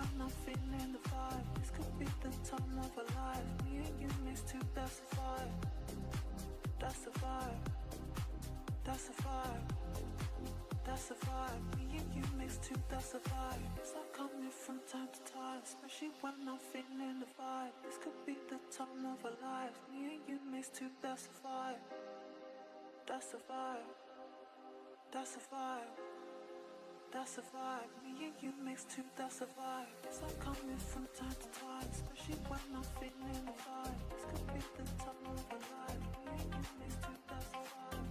when I'm feeling the vibe. This could be the time of our life. Me and you mixed two, that's the vibe. That's the vibe. That's the vibe. That's the vibe. Me and you mixed two, that's the vibe. It's like coming from time to time, especially when I'm feeling the vibe. This could be the time of our lives. Me and you mixed two, that's the vibe. That's the vibe. That's the vibe. That's the vibe. Me and you mixed two, that's the vibe. It's like coming from time to time, especially when I'm feeling the vibe. This could be the time of our life. Me and you mixed two, that's the vibe.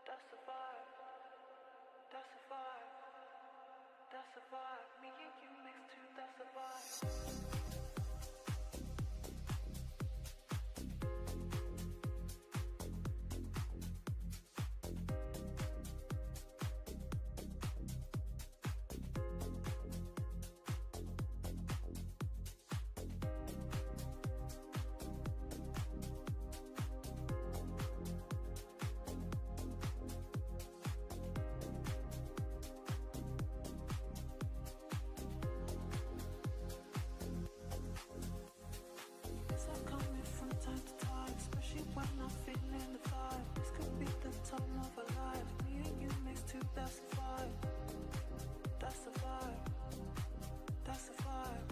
That's the vibe. That's the vibe. That's the vibe. Me and you mixed two, that's the vibe. When I'm feeling the vibe, this could be the time of our life. Me and you mixed two, that's the vibe. That's the vibe. That's the vibe.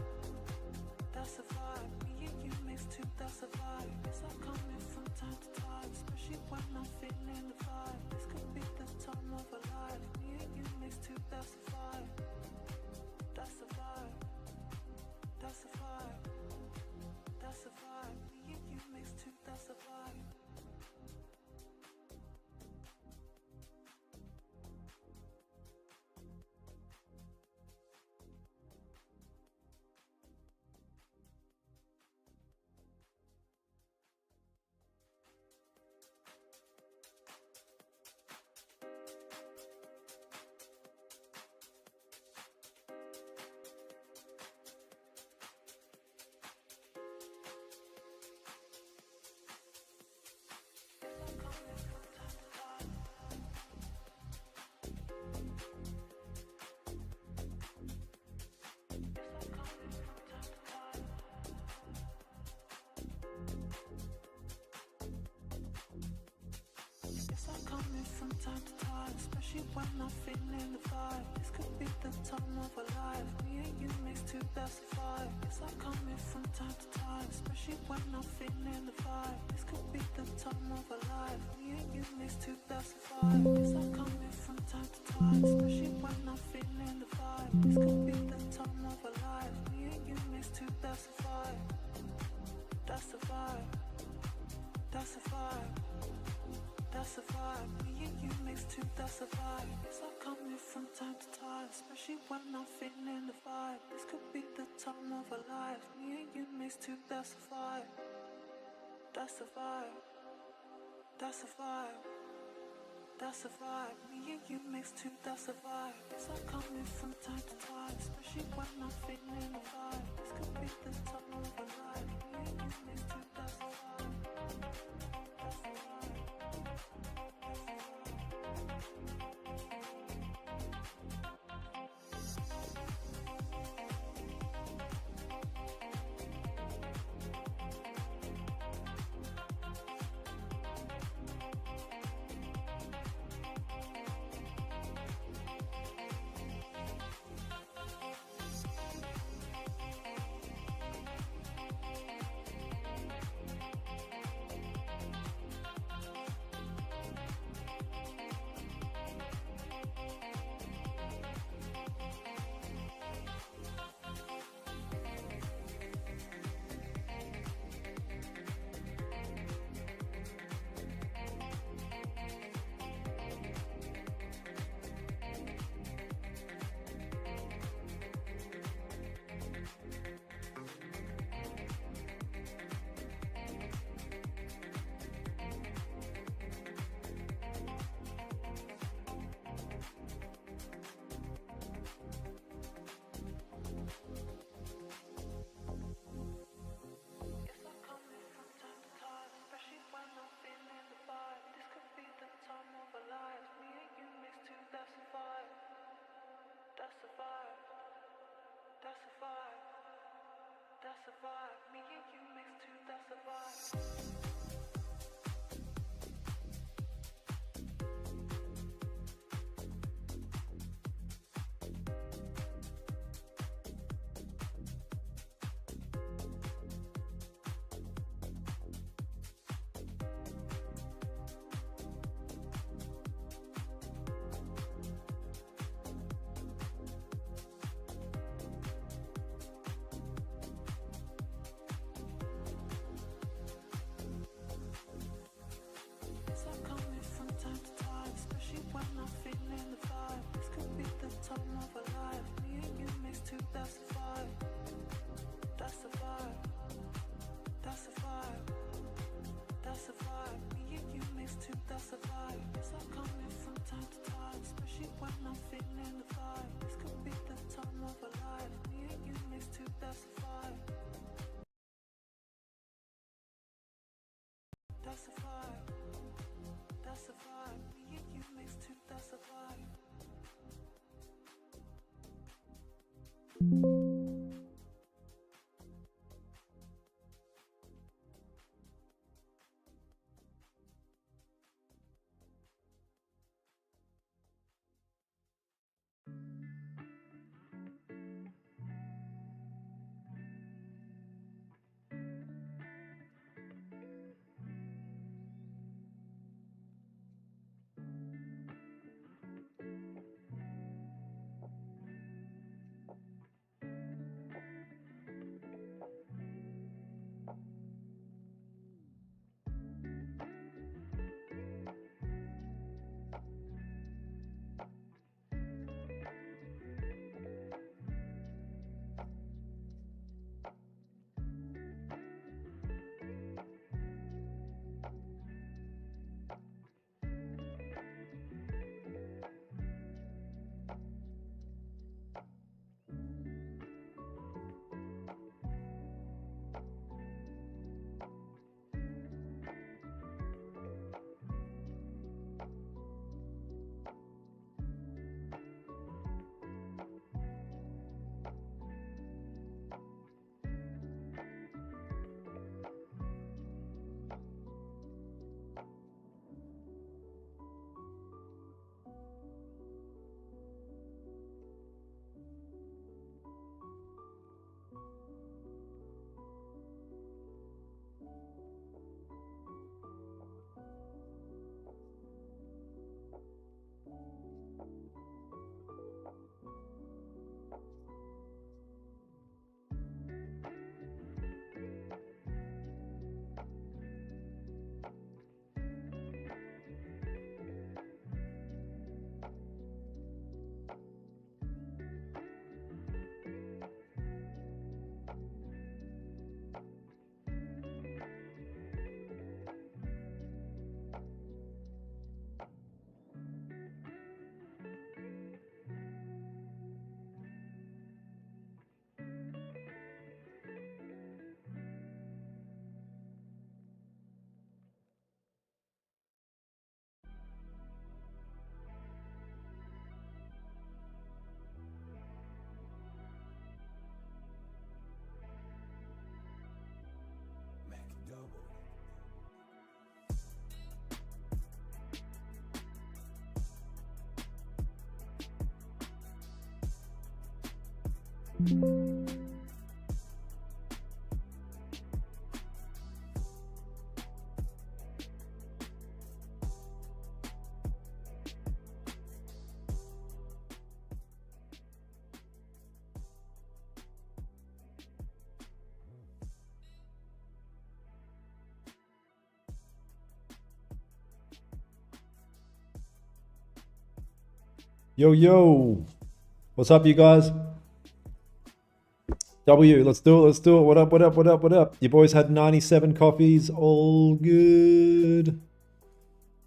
That's the vibe. Me and you mixed two, that's the vibe. It's like coming from time to time, especially when I'm feeling the vibe. This could be the time of our life. Me and you mixed two, that's the vibe. That's the vibe. That's the vibe. That's the vibe. Me and you mixed two, that's the vibe. From time to time, especially when I'm feeling the vibe. This could be the time of our life. Me and you mixed two, that's the vibe. It's like coming from time to time, especially when I'm feeling the vibe. This could be the time of our life. Me and you mixed two, that's the vibe. It's like coming from time to time, especially when I'm feeling the vibe. This could be the time of our life. Me and you mixed two, that's the vibe. That's the vibe. That's the vibe. That's the vibe. Me and you mixed two, that's the vibe. It's like coming from time to time, especially when I'm feeling the vibe. This could be the time of our life. Me and you mixed two, that's the vibe. That's the vibe. That's the vibe. That's the vibe. Me and you mixed two, that's the vibe. It's like coming from time to time, especially when I'm feeling the vibe. This could be the time of our life. Me and you mixed two, that's the vibe. That's the vibe. That's the vibe. Me and you mixed too. That's the vibe. It's all coming from time to time, especially when I'm feeling the vibe. This could be the time of our life. Me and you mixed too. That's the vibe. That's the vibe. That's the vibe. That's the vibe. Me and you mixed too. That's the vibe. It's all coming from time to time, especially when I'm feeling the vibe. This could be the time of our life. Me and you mixed too. That's the vibe. That's the vibe. That's the vibe. Me and you mixed too. That's the vibe. Yo, yo. What's up, you guys? W, let's do it. Let's do it. What up, what up, what up, what up? Your boys had 97 coffees. All good.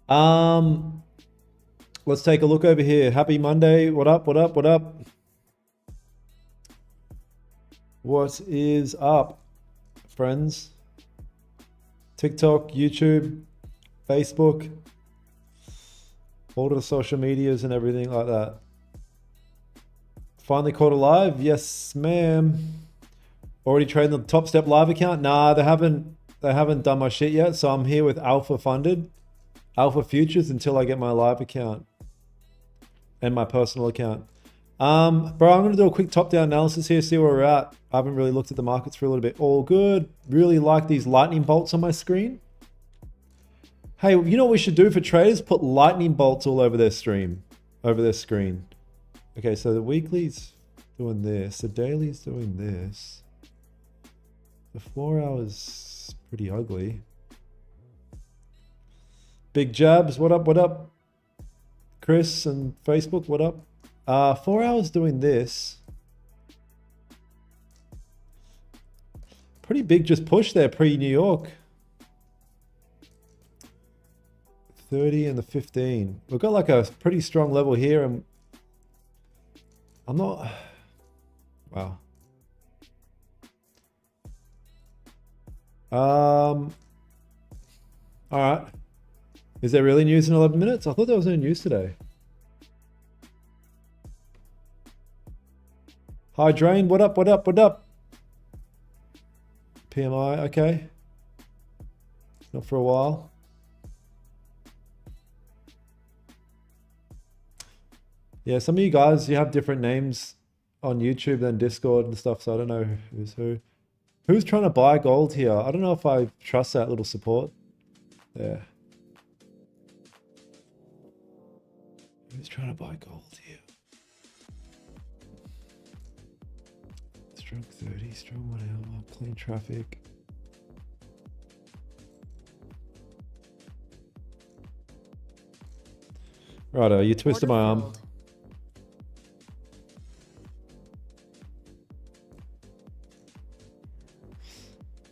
Let's take a look over here. Happy Monday. What up, what up, what up? What is up, friends? TikTok, YouTube, Facebook, all the social medias and everything like that. Finally caught alive? Yes, ma'am. Already trading the Top Step live account? Nah, they haven't done my shit yet. So I'm here with Alpha Funded, Alpha Futures until I get my live account and my personal account. Bro, I'm going to do a quick top-down analysis here, see where we're at. I haven't really looked at the markets for a little bit. All good. Really like these lightning bolts on my screen. Hey, you know what we should do for traders? Put lightning bolts all over their stream, over their screen. Okay, so the weekly's doing this. The daily's doing this. The 4 hours pretty ugly. Big Jabs, what up, what up? Chris and Facebook, what up? 4 hours doing this. Pretty big just push there pre-New York. 30 and the 15. We've got like a pretty strong level here and I'm not... Wow. All right. Is there really news in 11 minutes? I thought there was no news today. Hi, Drain. What up? What up? What up? PMI. Okay. Not for a while. Yeah, some of you guys, you have different names on YouTube than Discord and stuff, so I don't know who's who. Who's trying to buy gold here? I don't know if I trust that little support there. Who's trying to buy gold here? Strong 30, strong 1 hour, clean traffic. Righto, you twisted my arm.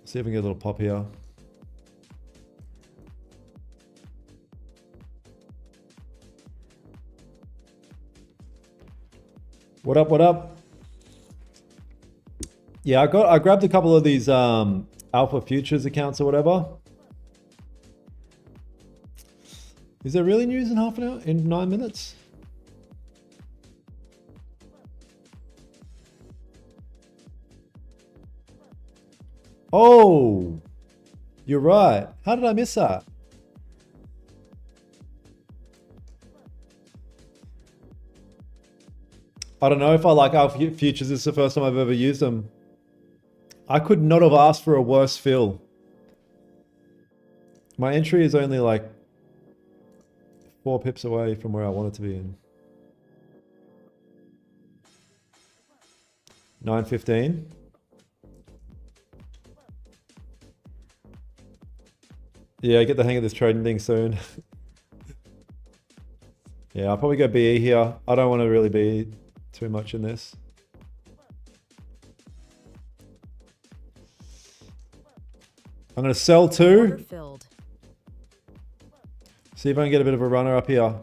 See if we can get a little pop here. What up, what up? Yeah, I grabbed a couple of these Alpha Futures accounts or whatever. Is there really news in half an hour? In 9 minutes? Oh, you're right. How did I miss that? I don't know if I like Alpha Futures. This is the first time I've ever used them. I could not have asked for a worse fill. My entry is only like 4 pips away from where I want it to be in. 9:15. Yeah, get the hang of this trading thing soon. Yeah, I'll probably go BE here. I don't want to really be too much in this. I'm going to sell 2. See if I can get a bit of a runner up here.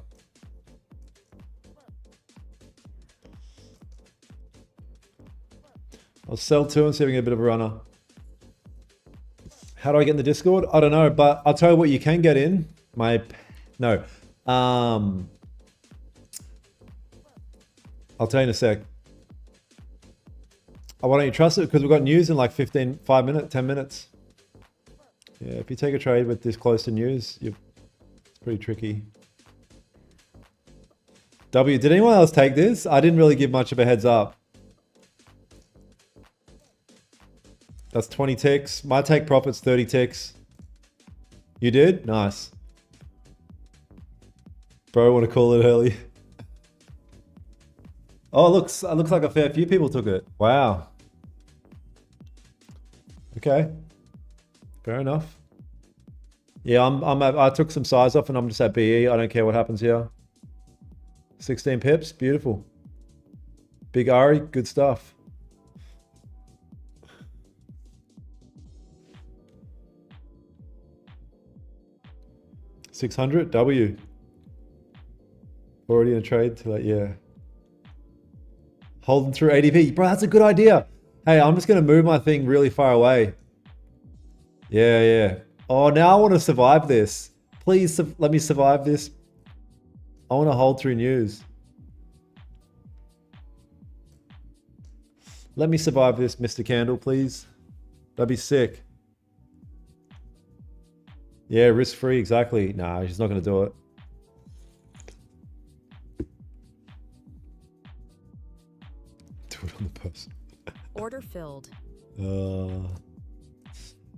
I'll sell 2 and see if I can get a bit of a runner. How do I get in the Discord? I don't know, but I'll tell you what you can get in. I'll tell you in a sec. Oh, why don't you trust it? Because we've got news in like 10 minutes. Yeah, if you take a trade with this close to news, it's pretty tricky. W, did anyone else take this? I didn't really give much of a heads up. That's 20 ticks. My take profit's 30 ticks. You did? Nice. Bro, I want to call it early. Oh, it looks like a fair few people took it. Wow. Okay. Fair enough. Yeah, I took some size off and I'm just at BE. I don't care what happens here. 16 pips, beautiful. Big Ari, good stuff. $600 W. Already in a trade to that, yeah. Holding through ADP. Bro, that's a good idea. Hey, I'm just going to move my thing really far away. Yeah. Oh, now I want to survive this. Please let me survive this. I want to hold through news. Let me survive this, Mr. Candle, please. That'd be sick. Yeah, risk-free, exactly. Nah, she's not going to do it. Do it on the person. Order filled.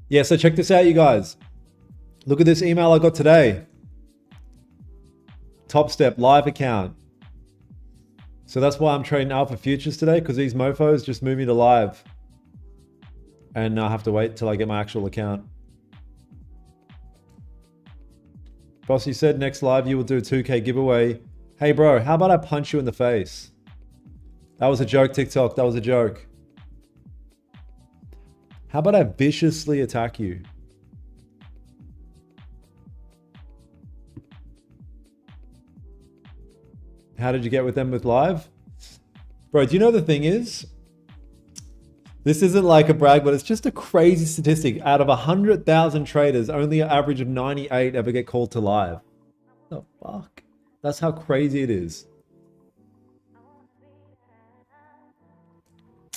Yeah, so check this out, you guys. Look at this email I got today. Top Step live account. So that's why I'm trading Alpha Futures today, because these mofos just moved me to live. And I have to wait till I get my actual account. Boss, you said next live you will do a 2K giveaway. Hey bro, how about I punch you in the face? That was a joke, TikTok. That was a joke. How about I viciously attack you? How did you get with them with live? Bro, do you know the thing is? This isn't like a brag, but it's just a crazy statistic. Out of 100,000 traders, only an average of 98 ever get called to live. What the fuck? That's how crazy it is.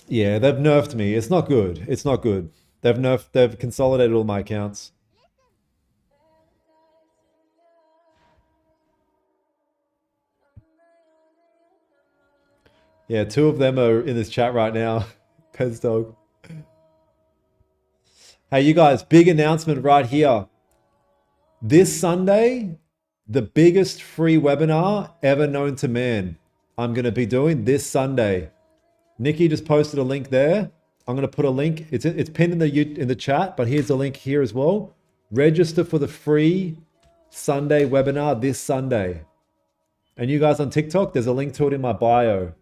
Yeah, they've nerfed me. It's not good. It's not good. They've consolidated all my accounts. Yeah, two of them are in this chat right now. Pez dog. Hey, you guys, big announcement right here. This Sunday, the biggest free webinar ever known to man. I'm going to be doing this Sunday. Nikki just posted a link there. I'm going to put a link. It's pinned in the chat, but here's the link here as well. Register for the free Sunday webinar this Sunday. And you guys on TikTok, there's a link to it in my bio.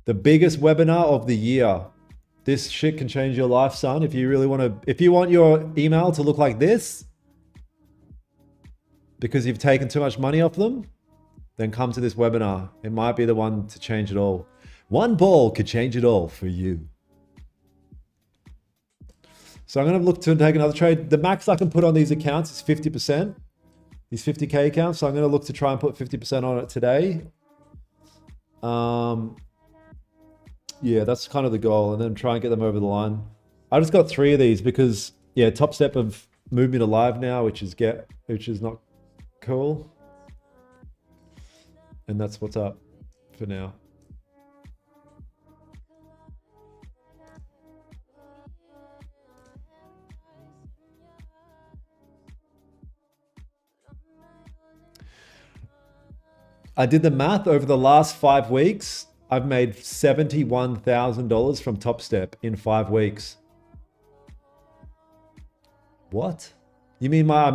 The biggest webinar of the year. This shit can change your life, son. If you really want to, if you want your email to look like this, because you've taken too much money off them, then come to this webinar. It might be the one to change it all. One ball could change it all for you. So I'm going to look to take another trade. The max I can put on these accounts is 50%. These 50K accounts. So I'm going to look to try and put 50% on it today. Yeah, that's kind of the goal. And then try and get them over the line. I just got 3 of these because, yeah, Top Step have moved me to live now, which is not cool. And that's what's up for now. I did the math over the last 5 weeks. I've made $71,000 from Top Step in 5 weeks. What? You mean my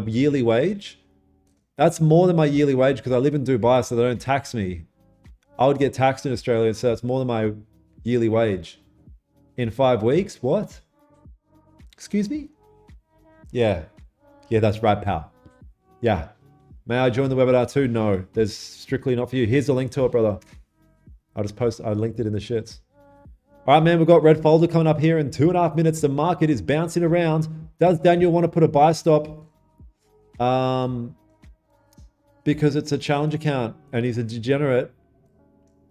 yearly wage? That's more than my yearly wage because I live in Dubai, so they don't tax me. I would get taxed in Australia, so that's more than my yearly wage. In 5 weeks? What? Excuse me? Yeah. Yeah, that's right, pal. Yeah. May I join the webinar too? No, there's strictly not for you. Here's the link to it, brother. I linked it in the shits. All right, man, we've got red folder coming up here in 2.5 minutes. The market is bouncing around. Does Daniel want to put a buy stop? Because it's a challenge account and he's a degenerate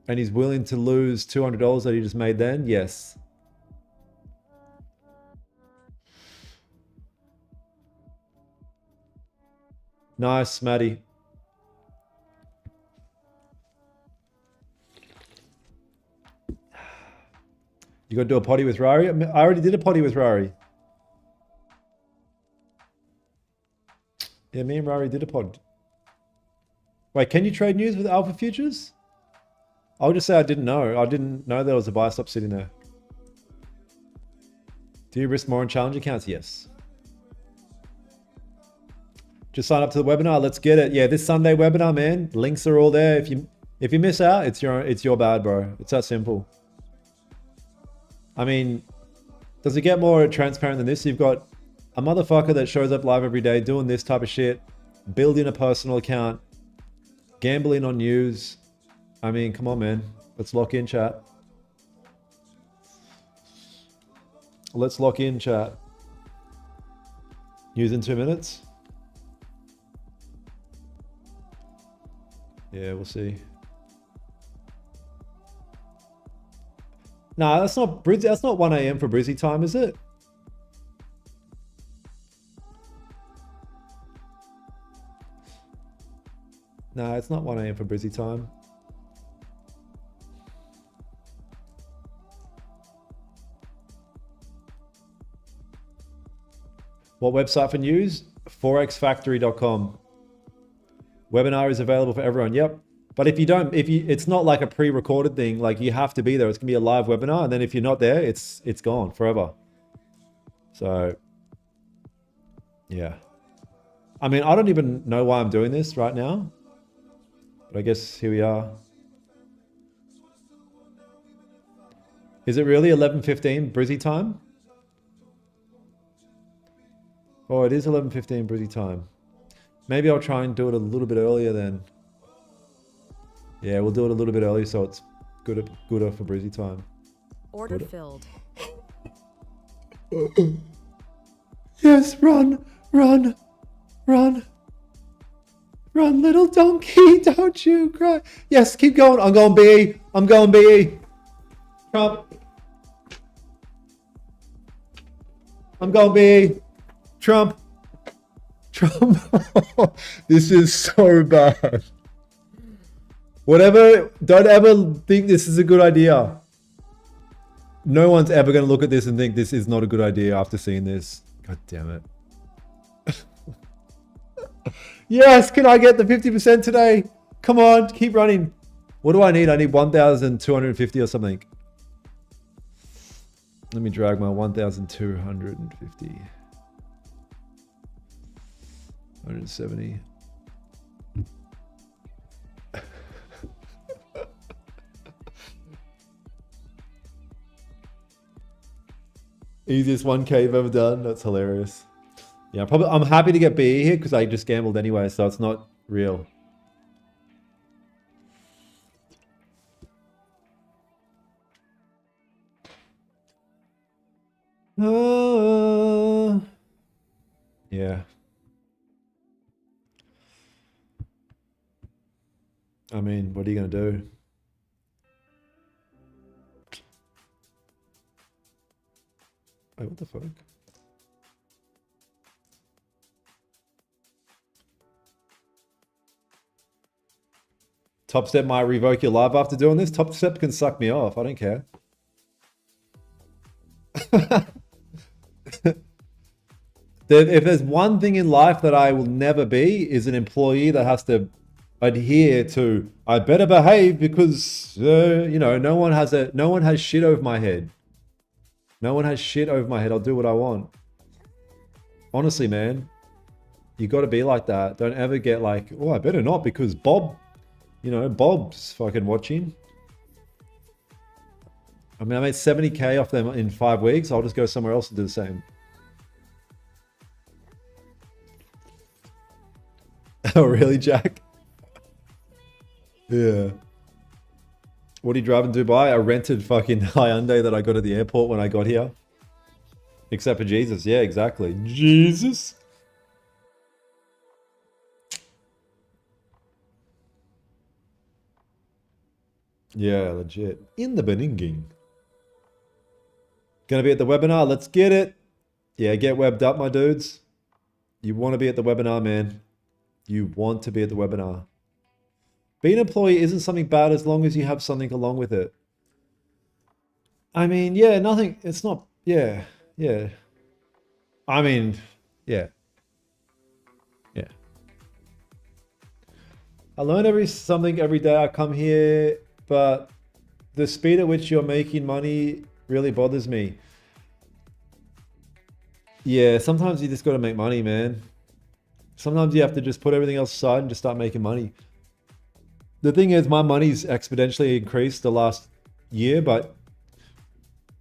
and he's willing to lose $200 that he just made then? Yes. Nice, Maddie. You got to do a potty with Rari? I already did a potty with Rari. Yeah, me and Rari did a pod. Wait, can you trade news with Alpha Futures? I'll just say I didn't know. I didn't know there was a buy stop sitting there. Do you risk more on challenge accounts? Yes. Just sign up to the webinar. Let's get it. Yeah, this Sunday webinar, man. Links are all there. If you miss out, it's your bad, bro. It's that simple. I mean, does it get more transparent than this? You've got a motherfucker that shows up live every day doing this type of shit, building a personal account, gambling on news. I mean, come on, man. Let's lock in, chat. Let's lock in, chat. News in 2 minutes. Yeah, we'll see. Nah, that's not Brizzy. That's not 1 a.m. for Brizzy time, is it? Nah, it's not 1 a.m. for Brizzy time. What website for news? Forexfactory.com. Webinar is available for everyone. Yep. But if you don't, it's not like a pre-recorded thing. Like you have to be there. It's gonna be a live webinar, and then if you're not there, it's gone forever. So, yeah. I mean, I don't even know why I'm doing this right now, but I guess here we are. Is it really 11:15 Brizzy time? Oh, it is 11:15 Brizzy time. Maybe I'll try and do it a little bit earlier then. Yeah, we'll do it a little bit earlier so it's gooder for Brizzy time. Order filled. Yes, run, run, run. Run, little donkey, don't you cry. Yes, keep going. I'm going B. I'm going B. Trump. I'm going B. Trump. Trump. This is so bad. Whatever, don't ever think this is a good idea. No one's ever going to look at this and think this is not a good idea after seeing this. God damn it. Yes, can I get the 50% today? Come on, keep running. What do I need? I need 1,250 or something. Let me drag my 1,250. 170. Easiest 1K you've ever done. That's hilarious. Yeah, probably. I'm happy to get BE here because I just gambled anyway, so it's not real. Yeah. I mean, what are you gonna do? Wait, what the fuck? Top Step might revoke your live after doing this. Top Step can suck me off. I don't care. If there's one thing in life that I will never be, is an employee that has to adhere to, I better behave because you know, no one has shit over my head. No one has shit over my head. I'll do what I want. Honestly, man, you got to be like that. Don't ever get like, oh, I better not because Bob, you know, Bob's fucking watching. I mean, I made 70K off them in 5 weeks. I'll just go somewhere else and do the same. Oh, really, Jack? Yeah. What do you drive in Dubai? I rented fucking Hyundai that I got at the airport when I got here. Except for Jesus. Yeah, exactly. Jesus. Yeah, legit. In the Beninging. Gonna be at the webinar. Let's get it. Yeah, get webbed up, my dudes. You want to be at the webinar, man. You want to be at the webinar. Being an employee isn't something bad as long as you have something along with it. I mean, yeah, nothing. It's not. Yeah, yeah. I mean, yeah. Yeah. I learn something every day I come here, but the speed at which you're making money really bothers me. Yeah, sometimes you just got to make money, man. Sometimes you have to just put everything else aside and just start making money. The thing is, my money's exponentially increased the last year, but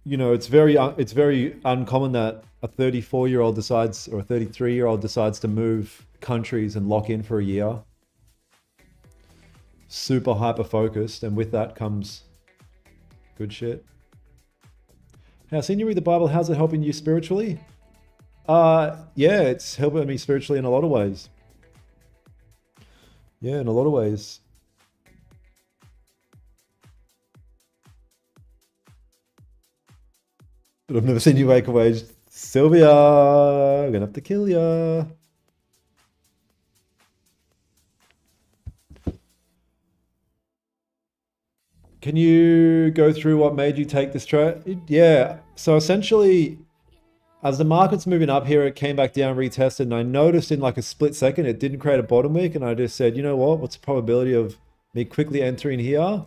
you know, it's very uncommon that a 34-year-old decides, or a 33-year-old decides to move countries and lock in for a year. Super hyper focused, and with that comes good shit. Hey, I've seen you read the Bible. How's it helping you spiritually? Yeah, it's helping me spiritually in a lot of ways. Yeah, in a lot of ways. But I've never seen you wake away. Sylvia, I'm gonna have to kill ya. Can you go through what made you take this trade? Yeah. So essentially, as the market's moving up here, it came back down, retested, and I noticed in like a split second, it didn't create a bottom wick, and I just said, you know what? What's the probability of me quickly entering here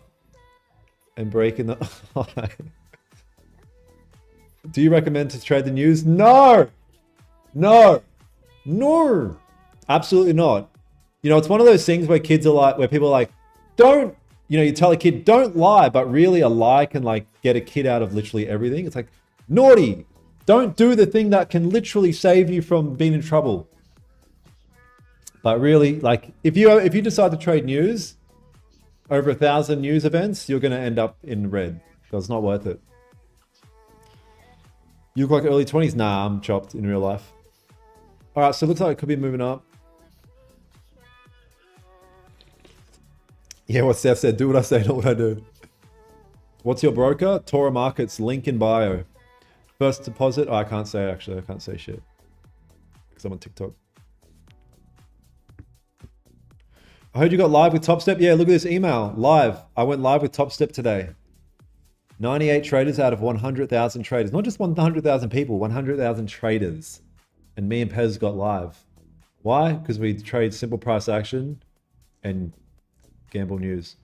and breaking the high? Do you recommend to trade the news? No, no, no, absolutely not. You know, it's one of those things where kids are like, where people are like, don't, you know, you tell a kid, don't lie, but really a lie can like get a kid out of literally everything. It's like, naughty, don't do the thing that can literally save you from being in trouble. But really, like, if you decide to trade news, over 1,000 news events, you're going to end up in red. So it's not worth it. You look like early 20s? Nah, I'm chopped in real life. All right, so it looks like it could be moving up. Yeah, what Steph said, do what I say, not what I do. What's your broker? Tora Markets, link in bio. First deposit? Oh, I can't say, actually. I can't say shit. Because I'm on TikTok. I heard you got live with TopStep. Yeah, look at this email. Live. I went live with TopStep today. 98 traders out of 100,000 traders. Not just 100,000 people, 100,000 traders. And me and Pez got live. Why? Because we trade simple price action and gamble news.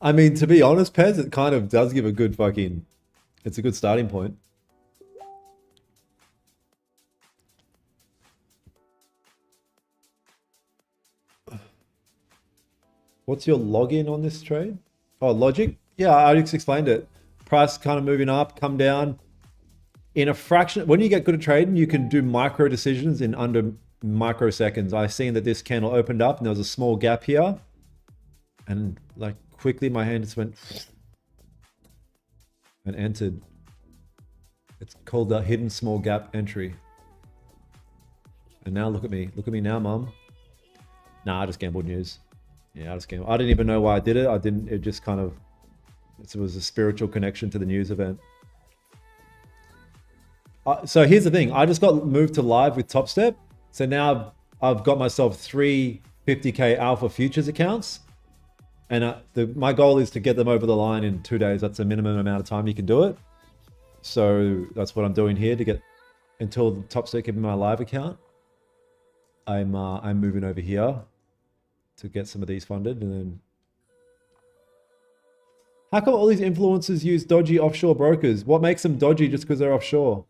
I mean, to be honest, Pez, it kind of does give a good fucking... It's a good starting point. What's your login on this trade? Oh, logic? Yeah, I just explained it. Price kind of moving up, come down. In a fraction, when you get good at trading, you can do micro decisions in under microseconds. I seen that this candle opened up and there was a small gap here. And like quickly my hand just went and entered. It's called the hidden small gap entry. And now look at me. Look at me now, mum. Nah, I just gambled news. Yeah, I just gambled. I didn't even know why I did it. It just kind of, it was a spiritual connection to the news event. So here's the thing. I just got moved to live with TopStep. So now I've got myself 3 50K alpha futures accounts. And my goal is to get them over the line in 2 days. That's the minimum amount of time you can do it. So that's what I'm doing here to get until the TopStep give me my live account. I'm moving over here to get some of these funded, and then how come all these influencers use dodgy offshore brokers? What makes them dodgy just because they're offshore?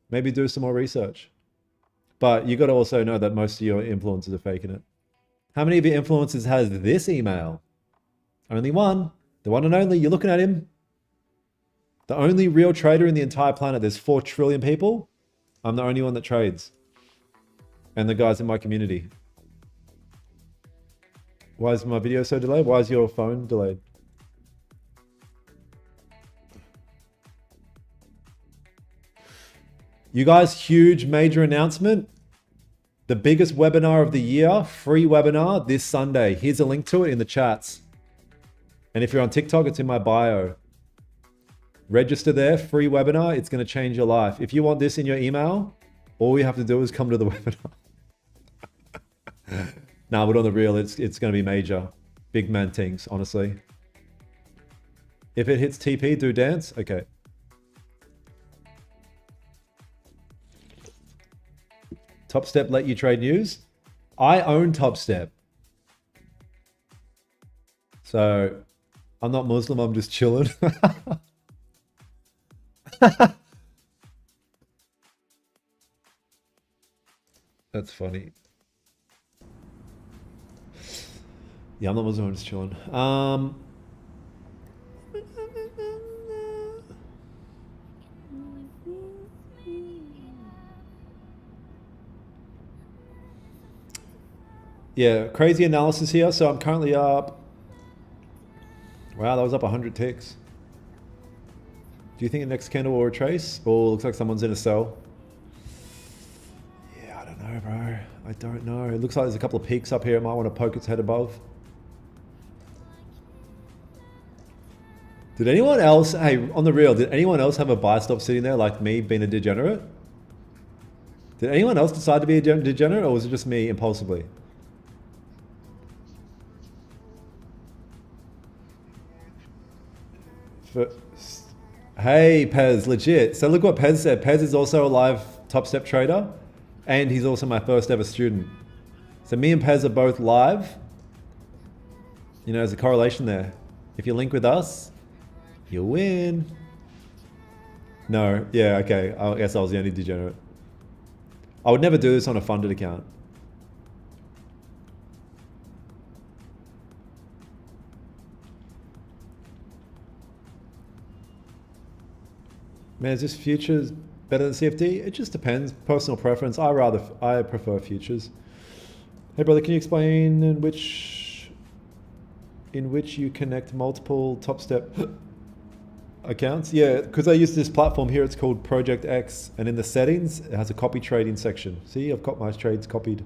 Maybe do some more research. But you got to also know that most of your influencers are faking it. How many of your influencers has this email? Only one. The one and only. You're looking at him. The only real trader in the entire planet. There's 4 trillion people. I'm the only one that trades. And the guys in my community. Why is my video so delayed? Why is your phone delayed? You guys, huge major announcement. The biggest webinar of the year, free webinar this Sunday. Here's a link to it in the chats. And if you're on TikTok, it's in my bio. Register there, free webinar. It's going to change your life. If you want this in your email, all you have to do is come to the webinar. Nah, but on the real, it's going to be major. Big man things, honestly. If it hits TP, do dance. Okay. TopStep let you trade news? I own TopStep. So I'm not Muslim, I'm just chilling. That's funny. Yeah, I'm not Muslim, I'm just chilling. Yeah, crazy analysis here. So I'm currently up. Wow, that was up 100 ticks. Do you think the next candle will retrace? Oh, looks like someone's in a sell. Yeah, I don't know, bro. I don't know. It looks like there's a couple of peaks up here. It might want to poke its head above. Did anyone else, hey, on the real, did anyone else have a buy stop sitting there like me being a degenerate? Did anyone else decide to be a degenerate, or was it just me impulsively? For, hey, Pez, legit. So look what Pez said. Pez is also a live Top Step trader, and he's also my first ever student. So me and Pez are both live. You know, there's a correlation there. If you link with us, you'll win. No, yeah, okay. I guess I was the only degenerate. I would never do this on a funded account. Man, is this futures better than CFD? It just depends. Personal preference. I prefer futures. Hey brother, can you explain in which you connect multiple Top Step accounts? Yeah, because I use this platform here. It's called Project X, and in the settings, it has a copy trading section. See, I've got my trades copied.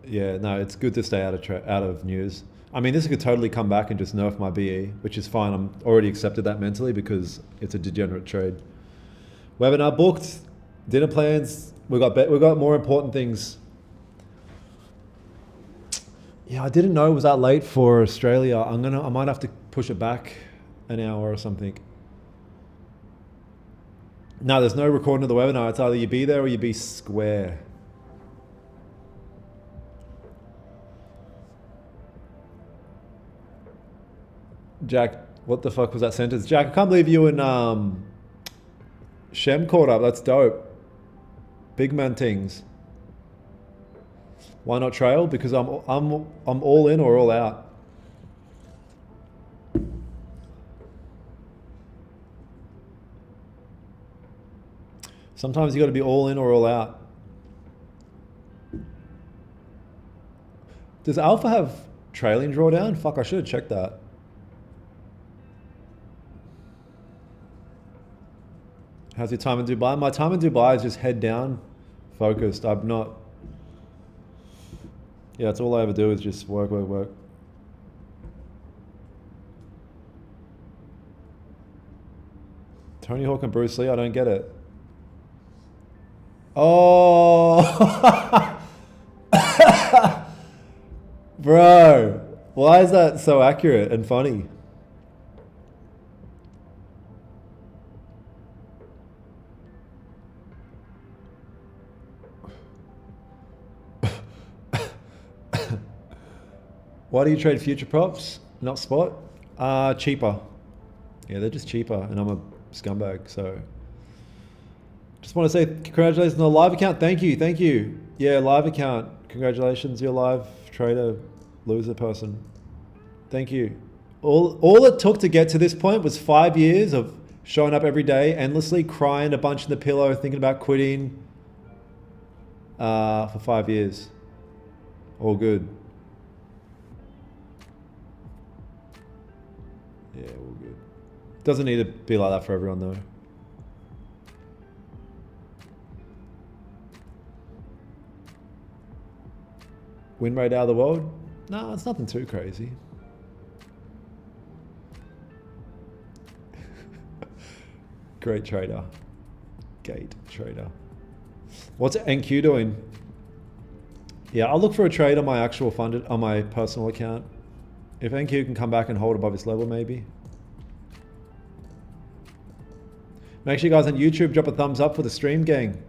Yeah, no, it's good to stay out of news. I mean, this could totally come back and just nerf my BE, which is fine. I'm already accepted that mentally because it's a degenerate trade. Webinar booked, dinner plans. We got more important things. Yeah, I didn't know it was that late for Australia. I might have to push it back an hour or something. No, there's no recording of the webinar. It's either you be there or you be square. Jack, what the fuck was that sentence? Jack, I can't believe you and Shem caught up. That's dope. Big man things. Why not trail? Because I'm all in or all out. Sometimes you got to be all in or all out. Does Alpha have trailing drawdown? Fuck, I should have checked that. How's your time in Dubai? My time in Dubai is just head down focused. I'm not... Yeah, that's all I ever do is just work, work, work. Tony Hawk and Bruce Lee, I don't get it. Oh! Bro, why is that so accurate and funny? Why do you trade future props, not spot? Cheaper. Yeah, they're just cheaper, and I'm a scumbag, so. Just want to say congratulations on the live account. Thank you, thank you. Yeah, live account. Congratulations, you're live trader, loser person. Thank you. All it took to get to this point was 5 years of showing up every day, endlessly crying a bunch in the pillow, thinking about quitting for 5 years. All good. Yeah, all good. Doesn't need to be like that for everyone though. Win rate out of the world? No, it's nothing too crazy. Great trader. Gate trader. What's NQ doing? Yeah, I'll look for a trade on my actual funded, on my personal account. If NQ can come back and hold above its level, maybe. Make sure you guys on YouTube drop a thumbs up for the stream, gang.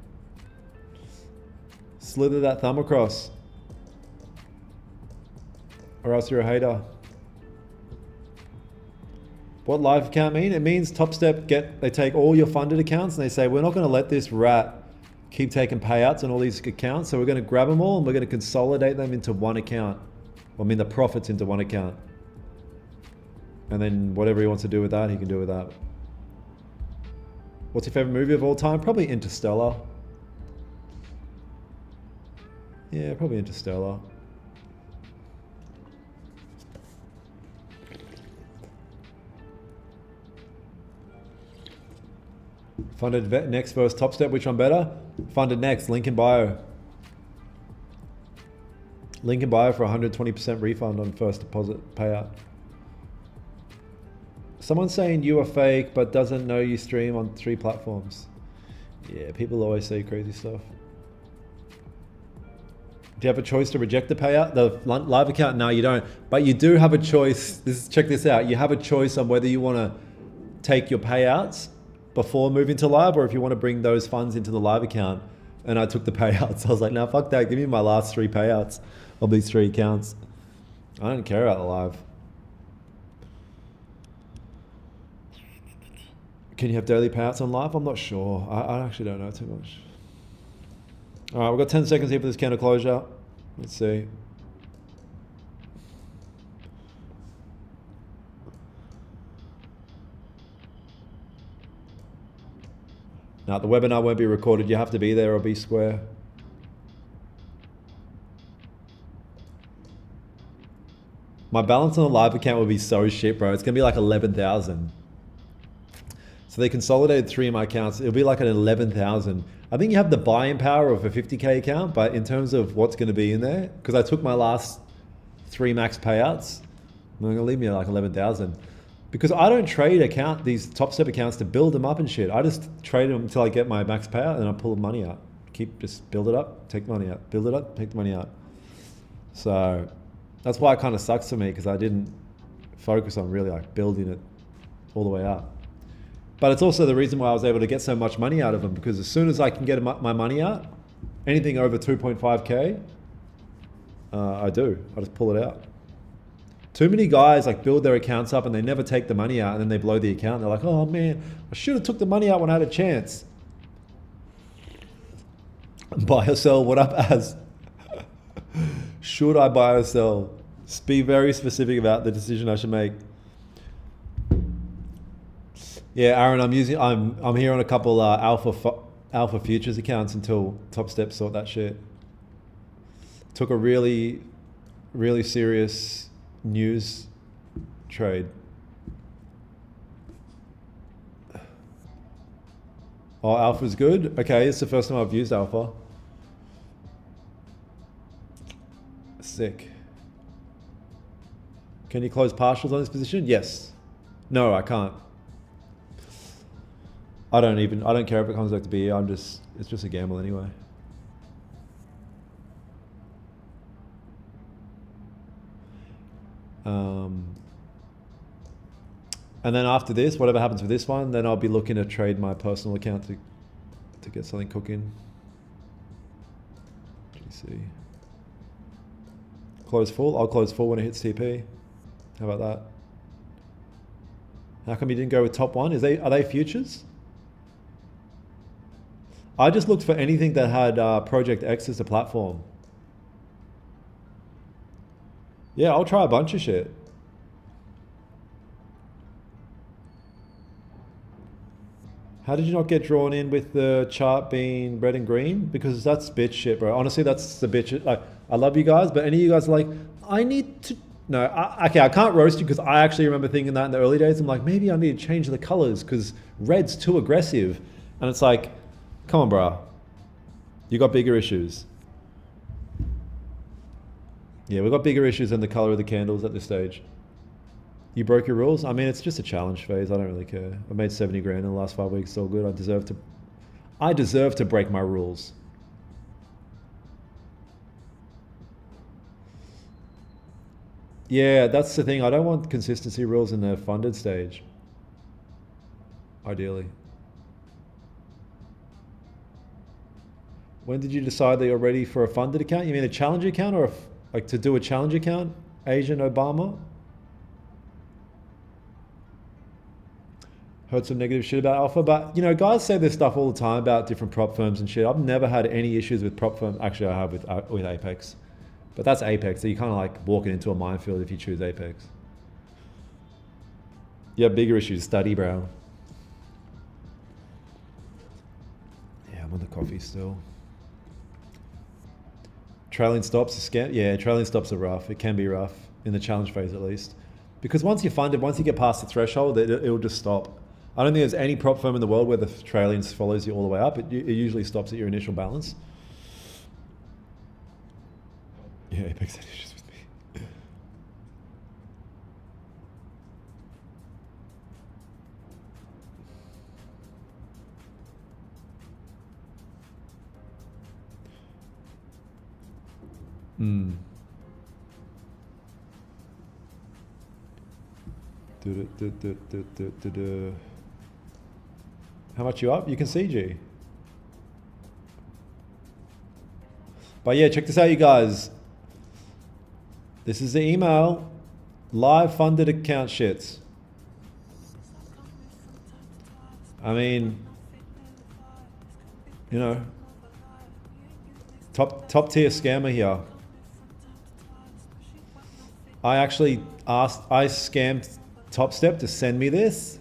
Slither that thumb across. Or else you're a hater. What live account mean? It means Top Step they take all your funded accounts and they say, we're not going to let this rat keep taking payouts on all these accounts. So we're going to grab them all and we're going to consolidate them into one account. I mean the profits into one account. And then whatever he wants to do with that, he can do with that. What's your favorite movie of all time? Probably Interstellar. Yeah, probably Interstellar. Funded next versus Top Step, which one better? Funded next, link in bio. Link in bio for 120% refund on first deposit payout. Someone's saying you are fake but doesn't know you stream on 3 platforms. Yeah, people always say crazy stuff. Do you have a choice to reject the payout? The live account? No, you don't. But you do have a choice. Check this out. You have a choice on whether you want to take your payouts before moving to live, or if you want to bring those funds into the live account. And I took the payouts. I was like, no, fuck that. Give me my last 3 payouts of these 3 accounts. I don't care about the live. Can you have daily payouts on live? I'm not sure. I actually don't know too much. All right, we've got 10 seconds here for this candle closure. Let's see. Now, the webinar won't be recorded. You have to be there or be square. My balance on the live account will be so shit, bro. It's going to be like 11,000. So they consolidated 3 of my accounts. It'll be like an 11,000. I think you have the buying power of a 50K account, but in terms of what's going to be in there, because I took my last 3 max payouts, they're going to leave me at like 11,000. Because I don't trade these Top Step accounts to build them up and shit. I just trade them until I get my max payout and I pull the money out. Just build it up, take the money out. Build it up, take the money out. So that's why it kind of sucks for me, because I didn't focus on really like building it all the way up. But it's also the reason why I was able to get so much money out of them, because as soon as I can get my money out, anything over 2.5K, I do. I just pull it out. Too many guys like build their accounts up and they never take the money out, and then they blow the account. They're like, oh man, I should have took the money out when I had a chance. Buy or sell, what up Az? Should I buy or sell? Just be very specific about the decision I should make. Yeah, Aaron, I'm here on a couple alpha futures accounts until Top Step sort that shit. Took a really, really serious news trade. Oh, alpha's good? Okay, it's the first time I've used alpha. Sick. Can you close partials on this position? Yes. No, I can't. I don't care if it comes back to be. It's just a gamble anyway. And then after this, whatever happens with this one, then I'll be looking to trade my personal account to get something cooking. GC. Close full. I'll close full when it hits TP. How about that? How come you didn't go with top one? Are they futures? I just looked for anything that had Project X as a platform. Yeah, I'll try a bunch of shit. How did you not get drawn in with the chart being red and green? Because that's bitch shit, bro. Honestly, that's the bitch. Like, I love you guys, but any of you guys are like, I need to... No, okay, I can't roast you because I actually remember thinking that in the early days. I'm like, maybe I need to change the colors because red's too aggressive. And it's like, come on, bro. You got bigger issues. Yeah, we've got bigger issues than the color of the candles at this stage. You broke your rules? I mean, it's just a challenge phase. I don't really care. I made 70 grand in the last 5 weeks. It's all good. I deserve to break my rules. Yeah, that's the thing. I don't want consistency rules in the funded stage. Ideally. When did you decide that you're ready for a funded account? You mean a challenge account, or like to do a challenge account? Asian Obama? Heard some negative shit about Alpha, but you know, guys say this stuff all the time about different prop firms and shit. I've never had any issues with prop firms. Actually, I have with Apex, but that's Apex. So you're kind of like walking into a minefield if you choose Apex. You have bigger issues. Study, bro. Yeah, I'm on the coffee still. Trailing stops are scam. Yeah, trailing stops are rough. It can be rough in the challenge phase at least, because once you're funded, once you get past the threshold, it'll just stop. I don't think there's any prop firm in the world where the trailing follows you all the way up. It usually stops at your initial balance. Yeah, Apex had issues with me. How much you up? You can see G. But yeah, check this out, you guys. This is the email. Live funded account shits. I mean, you know, top tier scammer here. I actually scammed Top Step to send me this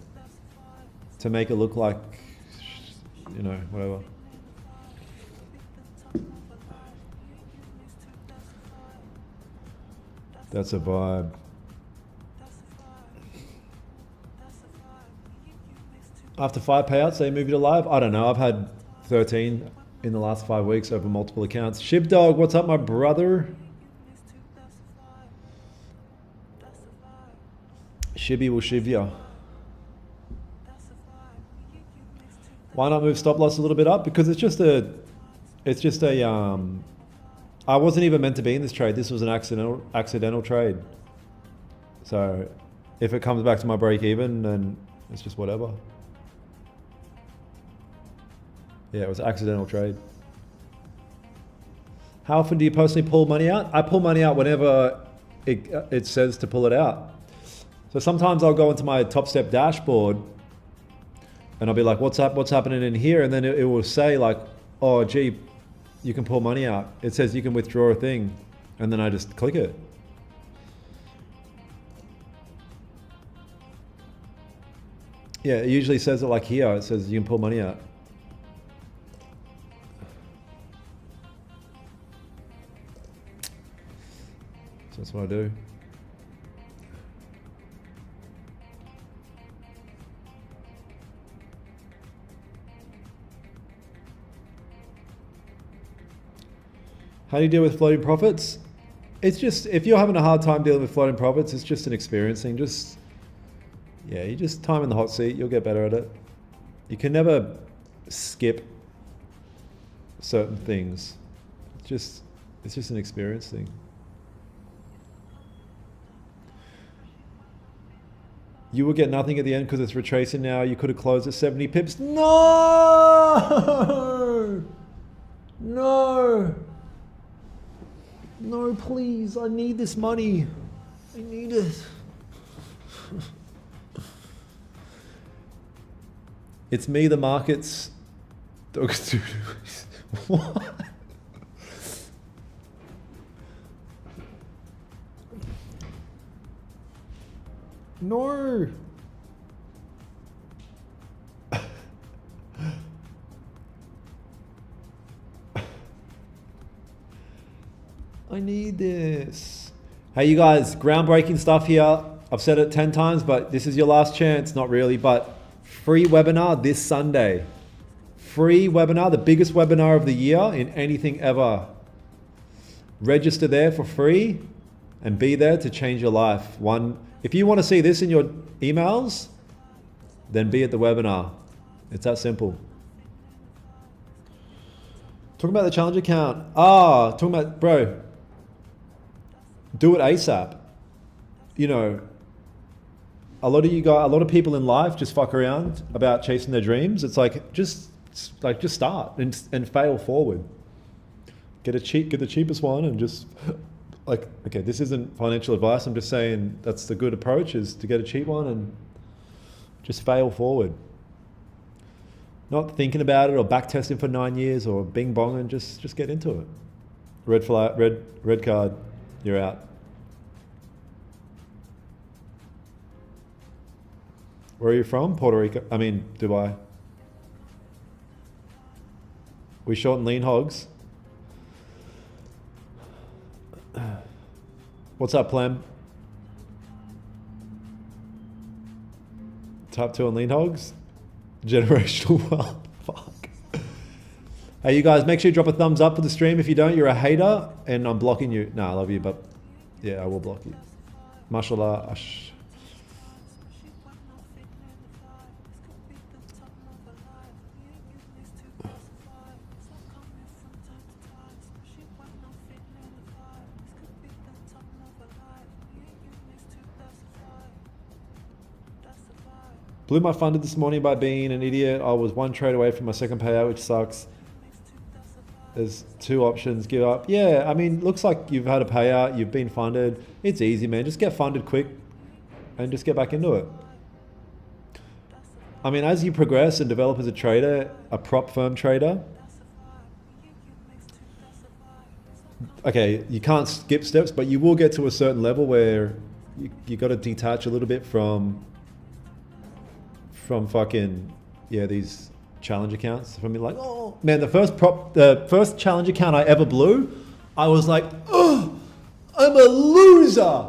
to make it look like, you know, whatever. That's a vibe. After 5 payouts, they move you to live? I don't know. I've had 13 in the last 5 weeks over multiple accounts. Shibdog, what's up, my brother? Shibby will shiv ya. Why not move stop loss a little bit up? Because it's just a I wasn't even meant to be in this trade. This was an accidental trade. So if it comes back to my break even, then it's just whatever. Yeah, it was an accidental trade. How often do you personally pull money out? I pull money out whenever it says to pull it out. So sometimes I'll go into my Top Step dashboard and I'll be like, what's happening in here? And then it will say like, oh, gee, you can pull money out. It says you can withdraw a thing. And then I just click it. Yeah, it usually says it like here. It says you can pull money out. So that's what I do. How do you deal with floating profits? It's just, if you're having a hard time dealing with floating profits, it's just an experience thing. You just time in the hot seat, you'll get better at it. You can never skip certain things. It's just an experience thing. You will get nothing at the end because it's retracing now. You could have closed at 70 pips. No! No! No, please, I need this money. I need it. It's me, the markets. What? No. I need this. Hey, you guys, groundbreaking stuff here. I've said it 10 times, but this is your last chance. Not really, but free webinar this Sunday. Free webinar, the biggest webinar of the year in anything ever. Register there for free and be there to change your life. If you want to see this in your emails, then be at the webinar. It's that simple. Talking about the challenge account. Talking about, bro, do it ASAP. You know, a lot of people in life just fuck around about chasing their dreams. It's like, just start and fail forward. Get the cheapest one and just like, okay, this isn't financial advice. I'm just saying that's the good approach, is to get a cheap one and just fail forward. Not thinking about it or back testing for 9 years or bing bong, and just get into it. Red flag, red card, you're out. Where are you from? Puerto Rico. I mean, Dubai. We short and lean hogs. What's up, Plem? Top 2 on lean hogs? Generational wealth. Fuck. Hey, you guys, make sure you drop a thumbs up for the stream. If you don't, you're a hater, and I'm blocking you. No, I love you, but yeah, I will block you. Mashallah. Blew my funded this morning by being an idiot. I was one trade away from my second payout, which sucks. There's two options. Give up. Yeah, I mean, looks like you've had a payout. You've been funded. It's easy, man. Just get funded quick and just get back into it. I mean, as you progress and develop as a trader, a prop firm trader, okay, you can't skip steps, but you will get to a certain level where you got to detach a little bit from fucking, yeah, these challenge accounts. From me, like, oh man, the first challenge account I ever blew, I was like, oh, I'm a loser,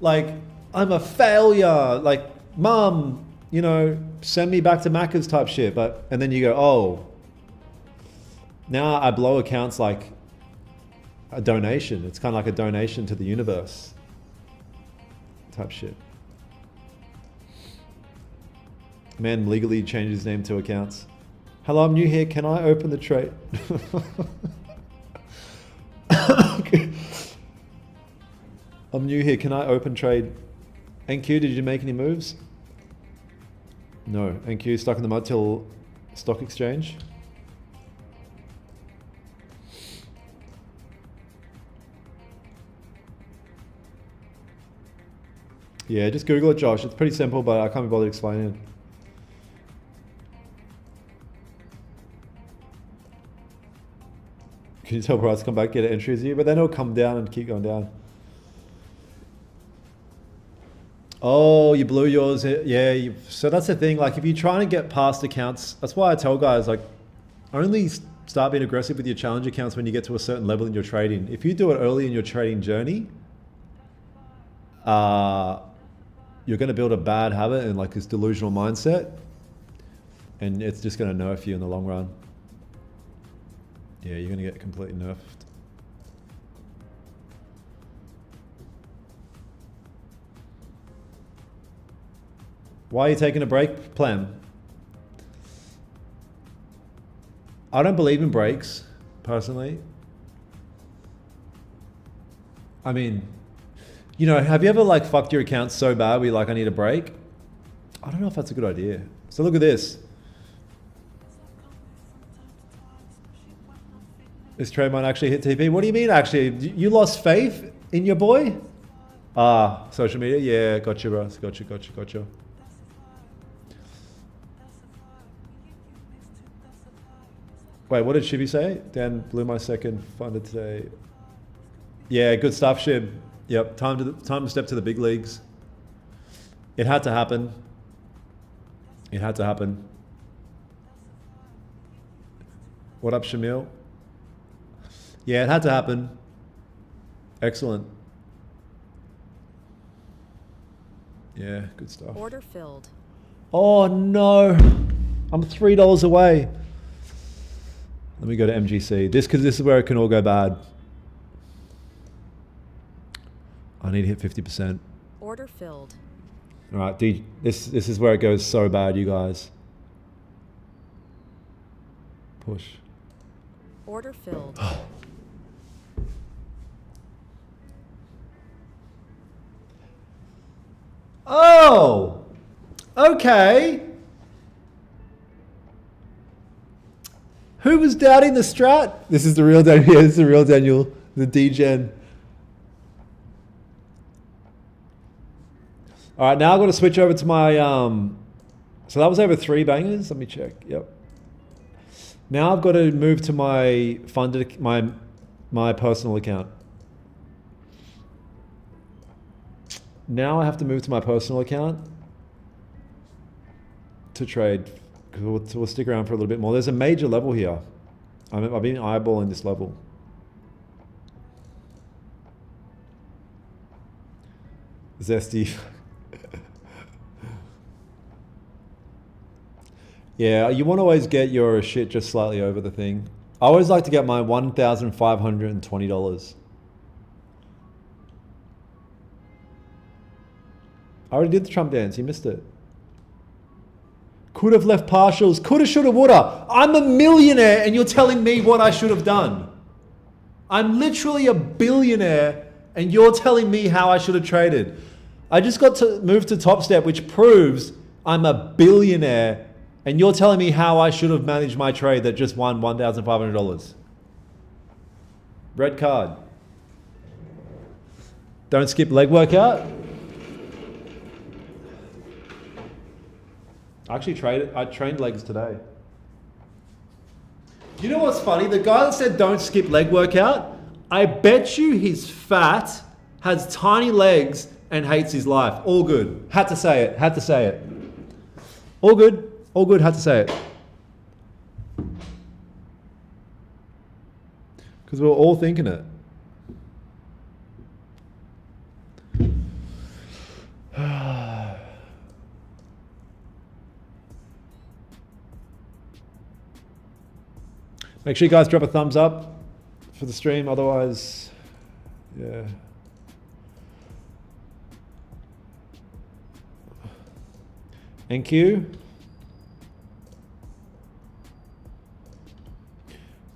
like I'm a failure, like mom, you know, send me back to Macca's type shit. But and then you go, oh, now I blow accounts like a donation. It's kind of like a donation to the universe type shit. Man legally changed his name to accounts. Hello, I'm new here. Can I open the trade? I'm new here. Can I open trade? NQ, did you make any moves? No. NQ stuck in the mud till stock exchange. Yeah, just Google it, Josh. It's pretty simple, but I can't be bothered explaining it. Can you tell price come back, get an entry as you? But then it'll come down and keep going down. Oh, you blew yours. Yeah, so that's the thing. Like if you're trying to get past accounts, that's why I tell guys, like, only start being aggressive with your challenge accounts when you get to a certain level in your trading. If you do it early in your trading journey, you're going to build a bad habit and like this delusional mindset, and it's just going to nerf you in the long run. Yeah, you're going to get completely nerfed. Why are you taking a break, Plem? I don't believe in breaks, personally. I mean, you know, have you ever like fucked your account so bad where you're like, I need a break? I don't know if that's a good idea. So look at this. This trade might actually hit TP. What do you mean actually? You lost faith in your boy? Ah, social media? Yeah, gotcha, bro. Gotcha. Wait, what did Shibby say? Dan blew my second funded today. Yeah, good stuff, Shib. Yep, time to step to the big leagues. It had to happen. It had to happen. What up, Shamil? Yeah, it had to happen. Excellent. Yeah, good stuff. Order filled. Oh no, I'm $3 away. Let me go to MGC. Because this is where it can all go bad. I need to hit 50%. Order filled. All right, this is where it goes so bad, you guys. Push. Order filled. Oh, okay. Who was doubting the strat? This is the real Daniel. Yeah, this is the real Daniel, the D-Gen. All right, now I've got to switch over to my, so that was over 3 bangers. Let me check. Yep. Now I've got to move to my funded, my personal account. Now I have to move to my personal account to trade. We'll stick around for a little bit more. There's a major level here. I've been eyeballing this level. Zesty. Yeah, you want to always get your shit just slightly over the thing. I always like to get my $1,520. I already did the Trump dance. You missed it. Could have left partials. Coulda, shoulda, woulda. I'm a millionaire and you're telling me what I should have done. I'm literally a billionaire and you're telling me how I should have traded. I just got to move to Top Step, which proves I'm a billionaire and you're telling me how I should have managed my trade that just won $1,500. Red card. Don't skip leg workout. I trained legs today. You know what's funny? The guy that said don't skip leg workout, I bet you he's fat, has tiny legs, and hates his life. All good. Had to say it. Had to say it. All good. All good. Had to say it. Because we're all thinking it. Make sure you guys drop a thumbs up for the stream, otherwise, yeah. NQ.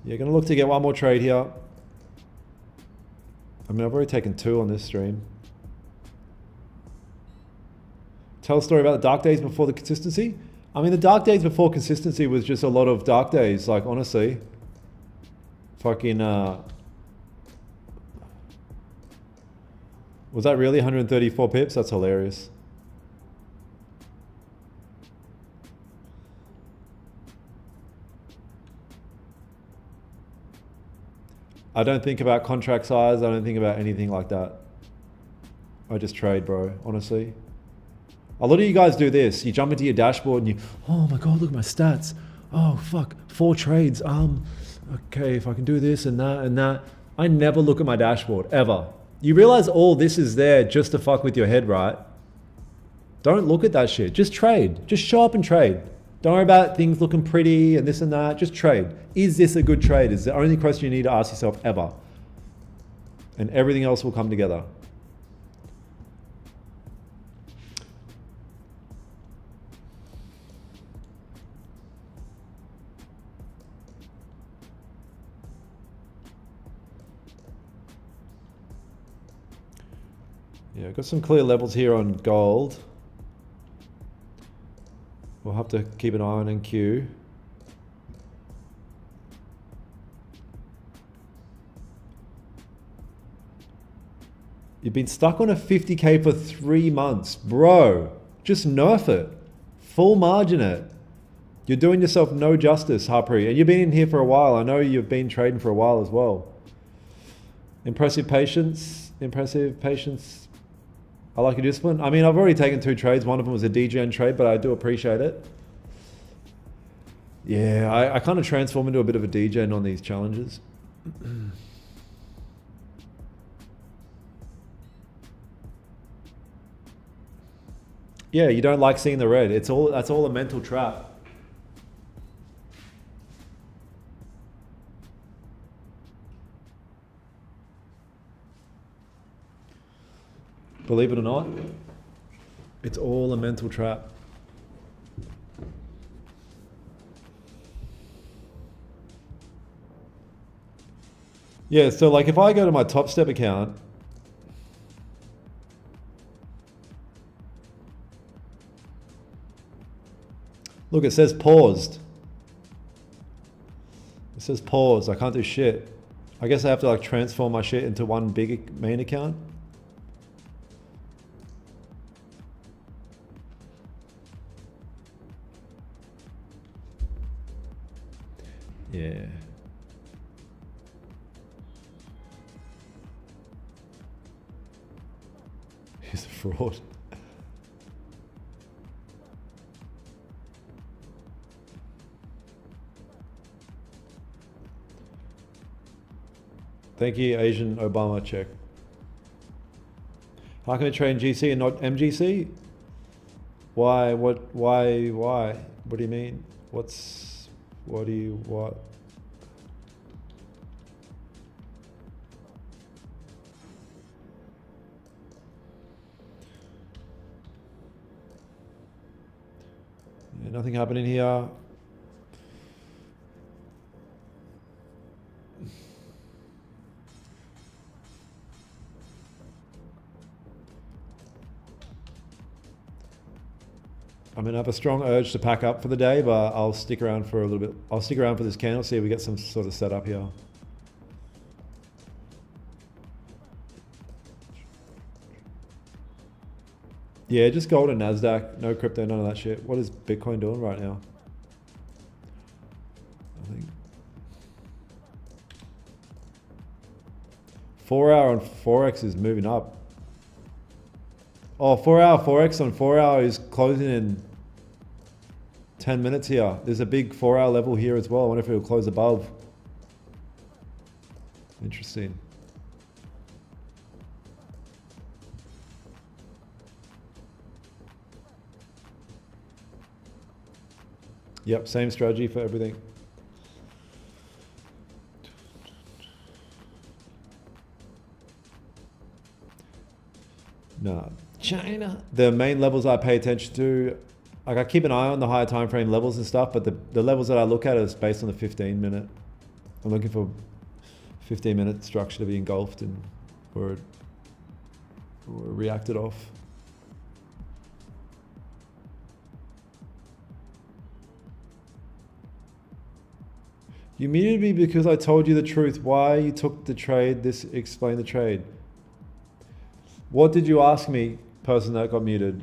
Yeah, gonna look to get one more trade here. I mean, I've already taken 2 on this stream. Tell a story about the dark days before the consistency. I mean, the dark days before consistency was just a lot of dark days, like honestly. Fucking, was that really 134 pips? That's hilarious. I don't think about contract size. I don't think about anything like that. I just trade, bro, honestly. A lot of you guys do this. You jump into your dashboard and you, oh my God, look at my stats. Oh, fuck, 4 trades. Okay, if I can do this and that and that. I never look at my dashboard, ever. You realize all this is there just to fuck with your head, right? Don't look at that shit. Just trade. Just show up and trade. Don't worry about things looking pretty and this and that. Just trade. Is this a good trade? Is the only question you need to ask yourself ever. And everything else will come together. Yeah, got some clear levels here on gold. We'll have to keep an eye on NQ. You've been stuck on a 50K for 3 months. Bro, just nerf it. Full margin it. You're doing yourself no justice, Harpreet. And you've been in here for a while. I know you've been trading for a while as well. Impressive patience. Impressive patience. I like your discipline. I mean, I've already taken 2 trades. One of them was a DGN trade, but I do appreciate it. Yeah, I kind of transform into a bit of a DGen on these challenges. Yeah, you don't like seeing the red. That's all a mental trap. Believe it or not, it's all a mental trap. Yeah, so like if I go to my Top Step account, look, it says paused. It says paused. I can't do shit. I guess I have to like transform my shit into one big main account. Yeah. He's a fraud. Thank you, Asian Obama check. How can we trade in GC and not MGC? Why? What do you mean? What do you, what? Yeah, nothing happening here. I mean, I have a strong urge to pack up for the day, but I'll stick around for a little bit. I'll stick around for this candle, see if we get some sort of setup here. Yeah, just gold and NASDAQ, no crypto, none of that shit. What is Bitcoin doing right now? I think 4 hour on Forex is moving up. Oh, 4 hour Forex on 4 hour is closing in 10 minutes here. There's a big 4 hour level here as well. I wonder if it will close above. Interesting. Yep, same strategy for everything. No, China. The main levels I pay attention to, like I keep an eye on the higher time frame levels and stuff, but the levels that I look at is based on the 15 minute. I'm looking for 15 minute structure to be engulfed in or reacted off. You muted me because I told you the truth. Why you took the trade? Explain the trade. What did you ask me, person that got muted?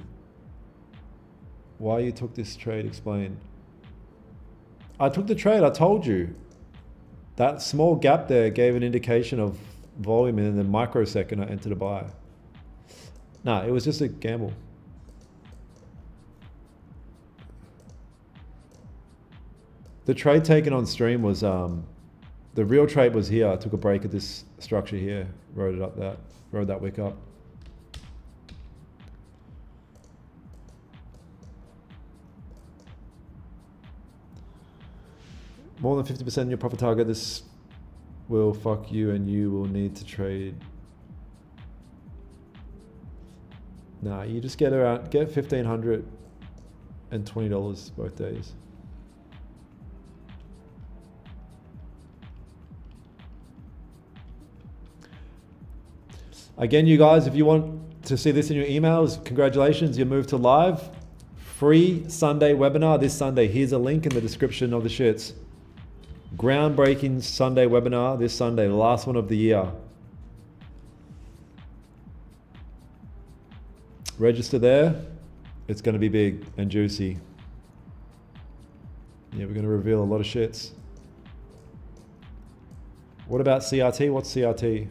Why you took this trade? Explain. I took the trade. I told you. That small gap there gave an indication of volume, and in the microsecond I entered a buy. Nah, it was just a gamble. The trade taken on stream was, the real trade was here. I took a break at this structure here, rode that wick up. More than 50% in your profit target, this will fuck you and you will need to trade. Nah, you just get $1,520 both days. Again, you guys, if you want to see this in your emails, congratulations, you moved to live. Free Sunday webinar this Sunday. Here's a link in the description of the shits. Groundbreaking Sunday webinar this Sunday, the last one of the year. Register there. It's going to be big and juicy. Yeah, we're going to reveal a lot of shits. What about CRT? What's CRT?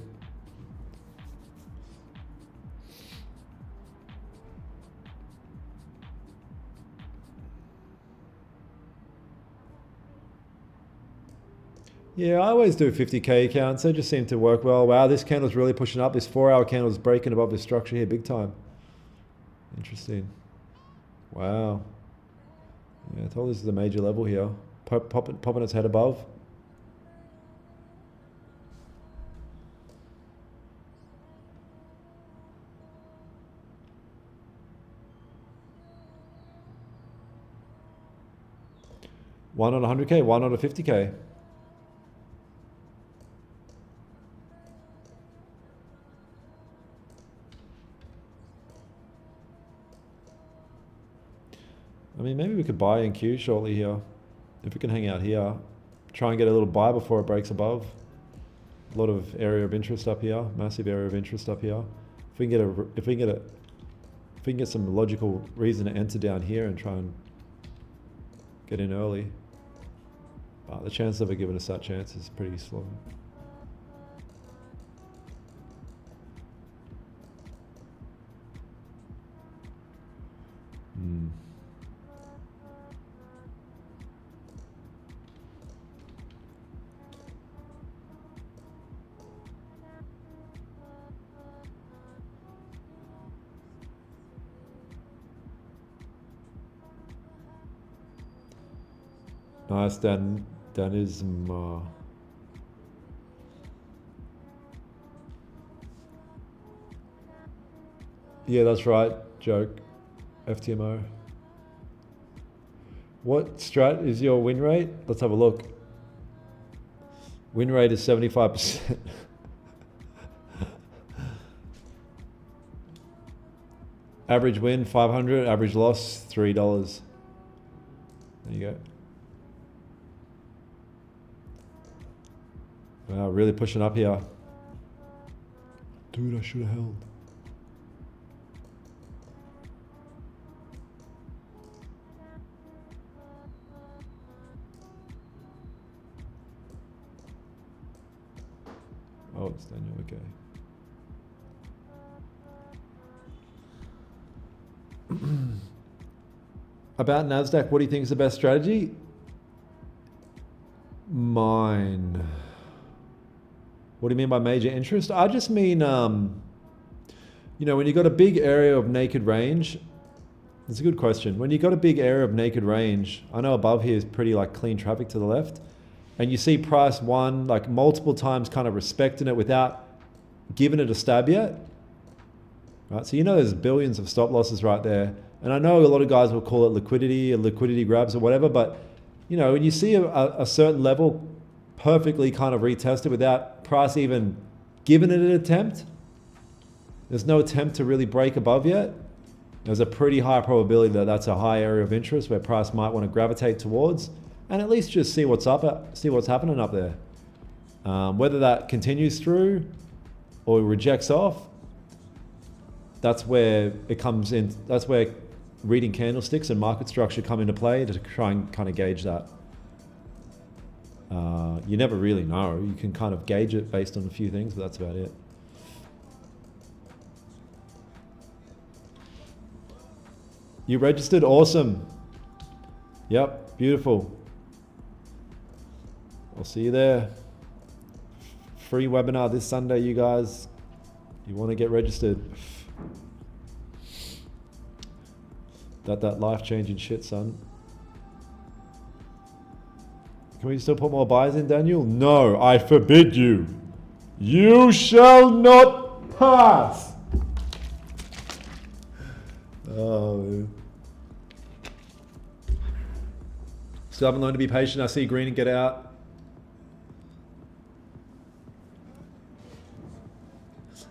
Yeah, I always do 50K accounts. They just seem to work well. Wow, this candle's really pushing up. This 4 hour candle is breaking above this structure here big time. Interesting. Wow. Yeah, I told this is a major level here. Popping its head above. One on 100K, one on a 50K. I mean, maybe we could buy in Q shortly here. If we can hang out here, try and get a little buy before it breaks above. A lot of area of interest up here, massive area of interest up here. If we can get some logical reason to enter down here and try and get in early. The chance of it giving us that chance is pretty slow. Nice, Danism. Yeah, that's right. Joke. FTMO. What strat is your win rate? Let's have a look. Win rate is 75%. Average win 500, average loss $3. There you go. Wow, really pushing up here. Dude, I should have held. Oh, it's Daniel, okay. About NASDAQ, what do you think is the best strategy? Mine. What do you mean by major interest? I just mean, you know, when you've got a big area of naked range, it's a good question. When you've got a big area of naked range, I know above here is pretty like clean traffic to the left, and you see price one like multiple times kind of respecting it without giving it a stab yet, right? So you know there's billions of stop losses right there. And I know a lot of guys will call it liquidity or liquidity grabs or whatever, but you know, when you see a certain level perfectly kind of retested without price even giving it an attempt, there's no attempt to really break above yet, there's a pretty high probability that that's a high area of interest where price might want to gravitate towards, and at least just see what's happening up there. Whether that continues through or rejects off, that's where it comes in. That's where reading candlesticks and market structure come into play to try and kind of gauge that. You never really know. You can kind of gauge it based on a few things, but that's about it. You registered? Awesome. Yep, beautiful. I'll see you there. Free webinar this Sunday, you guys. You want to get registered. That life-changing shit, son. Can we still put more buys in, Daniel? No, I forbid you. You shall not pass. Oh, man. Still haven't learned to be patient. I see green and get out.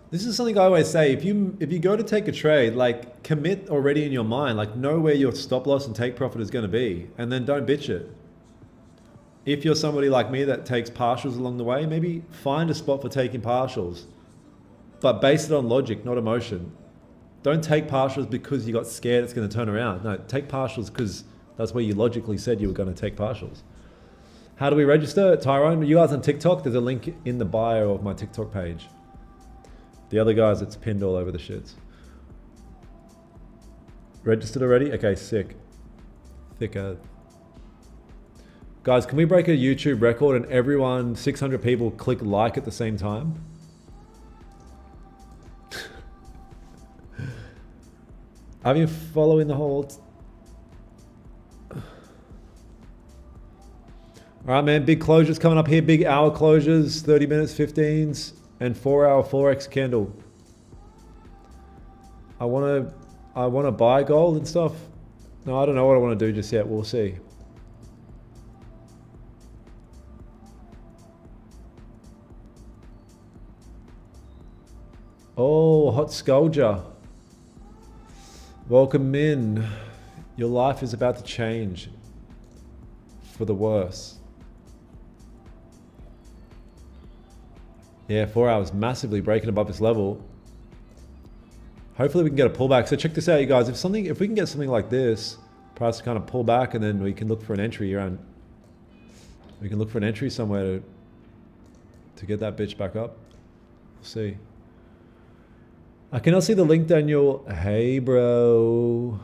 This is something I always say. If you go to take a trade, like commit already in your mind, like know where your stop loss and take profit is going to be, and then don't bitch it. If you're somebody like me that takes partials along the way, maybe find a spot for taking partials, but base it on logic, not emotion. Don't take partials because you got scared it's going to turn around. No, take partials because that's where you logically said you were going to take partials. How do we register? Tyrone, you guys on TikTok? There's a link in the bio of my TikTok page. The other guys, it's pinned all over the shits. Registered already? Okay, sick. Thick ad. Guys, can we break a YouTube record and everyone, 600 people, click like at the same time? I've been following the whole... All right, man, big closures coming up here. Big hour closures, 30 minutes, 15s, and 4-hour Forex candle. I want to buy gold and stuff. No, I don't know what I want to do just yet. We'll see. Oh, Hot Sculpture. Welcome in. Your life is about to change for the worse. Yeah, 4 hours massively breaking above this level. Hopefully we can get a pullback. So check this out, you guys. If we can get something like this, price to kind of pull back, and then we can look for an entry around. We can look for an entry somewhere to get that bitch back up. We'll see. I cannot see the link, Daniel. Hey, bro.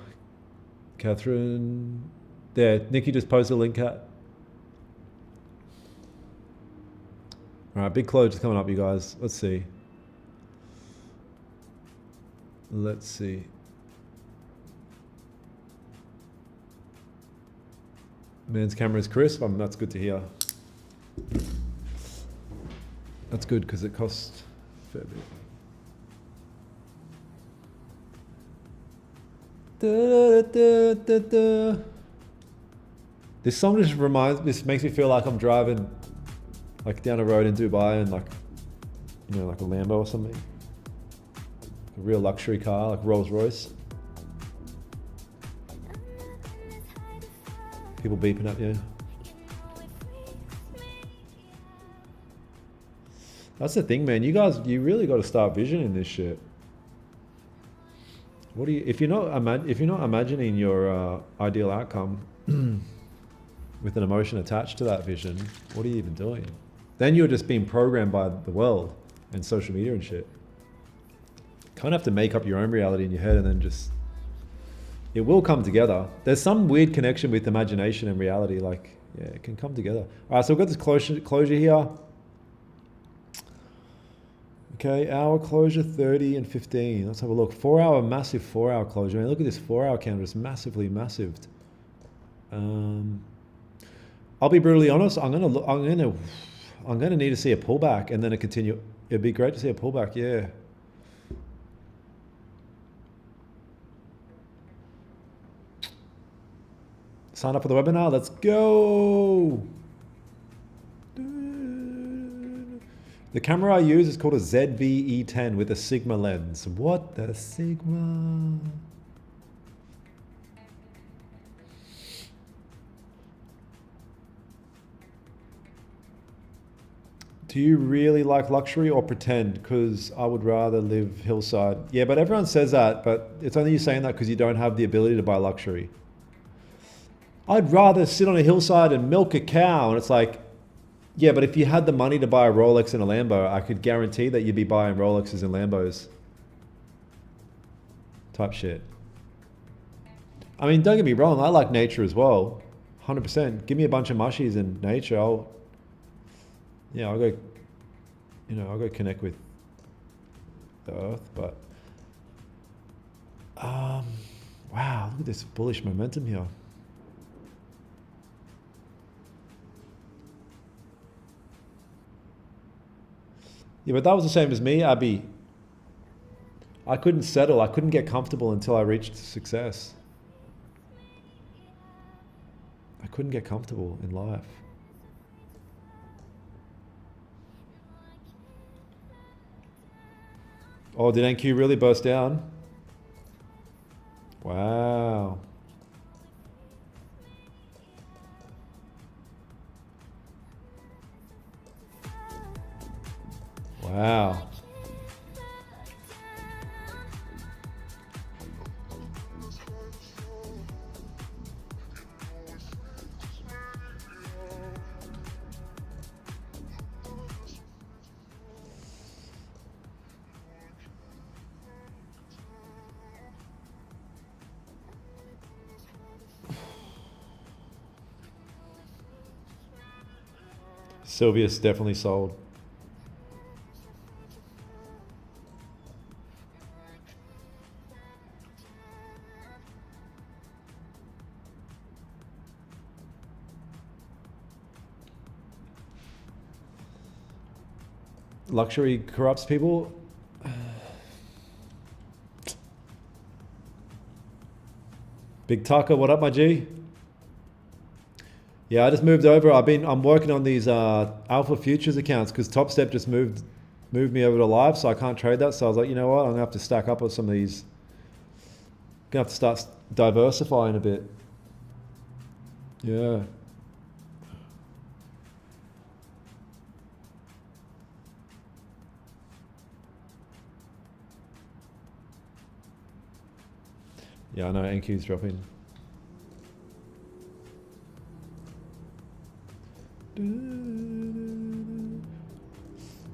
Catherine. There, Nikki just posted a link at. All right, big close is coming up, you guys. Let's see. Let's see. Man's camera is crisp. That's good to hear. That's good because it costs a fair bit. This song this makes me feel like I'm driving like down a road in Dubai and like, you know, like a Lambo or something. A real luxury car, like Rolls Royce. People beeping at you. That's the thing, man. You guys, you really got to start visioning this shit. What do you, if you're not imagining your ideal outcome with an emotion attached to that vision, what are you even doing? Then you're just being programmed by the world and social media and shit. Kind of have to make up your own reality in your head and then just, it will come together. There's some weird connection with imagination and reality. Like, yeah, it can come together. All right, so we've got this closure here. Okay, hour closure, 30 and 15. Let's have a look. 4 hour, massive 4 hour closure. I mean, look at this 4 hour candle. It's massively massive. I'll be brutally honest. I'm gonna need to see a pullback and then a continue. It'd be great to see a pullback. Yeah. Sign up for the webinar. Let's go. The camera I use is called a ZV-E10 with a Sigma lens. What the Sigma? Do you really like luxury or pretend? Because I would rather live hillside. Yeah, but everyone says that, but it's only you saying that because you don't have the ability to buy luxury. I'd rather sit on a hillside and milk a cow. And it's like, yeah, but if you had the money to buy a Rolex and a Lambo, I could guarantee that you'd be buying Rolexes and Lambos. Type shit. I mean, don't get me wrong. I like nature as well. 100%. Give me a bunch of mushies in nature. I'll go connect with the earth. But, wow, look at this bullish momentum here. Yeah, but that was the same as me, Abby. I couldn't settle. I couldn't get comfortable until I reached success. I couldn't get comfortable in life. Oh, did NQ really burst down? Wow. Wow. Sylvia's definitely sold. Luxury corrupts people. Big Tucker, what up, my G? Yeah, I just moved over. I'm working on these Alpha Futures accounts because Top Step just moved me over to live, so I can't trade that. So I was like, you know what? I'm gonna have to stack up with some of these. Gonna have to start diversifying a bit. Yeah. Yeah, I know NQ's dropping.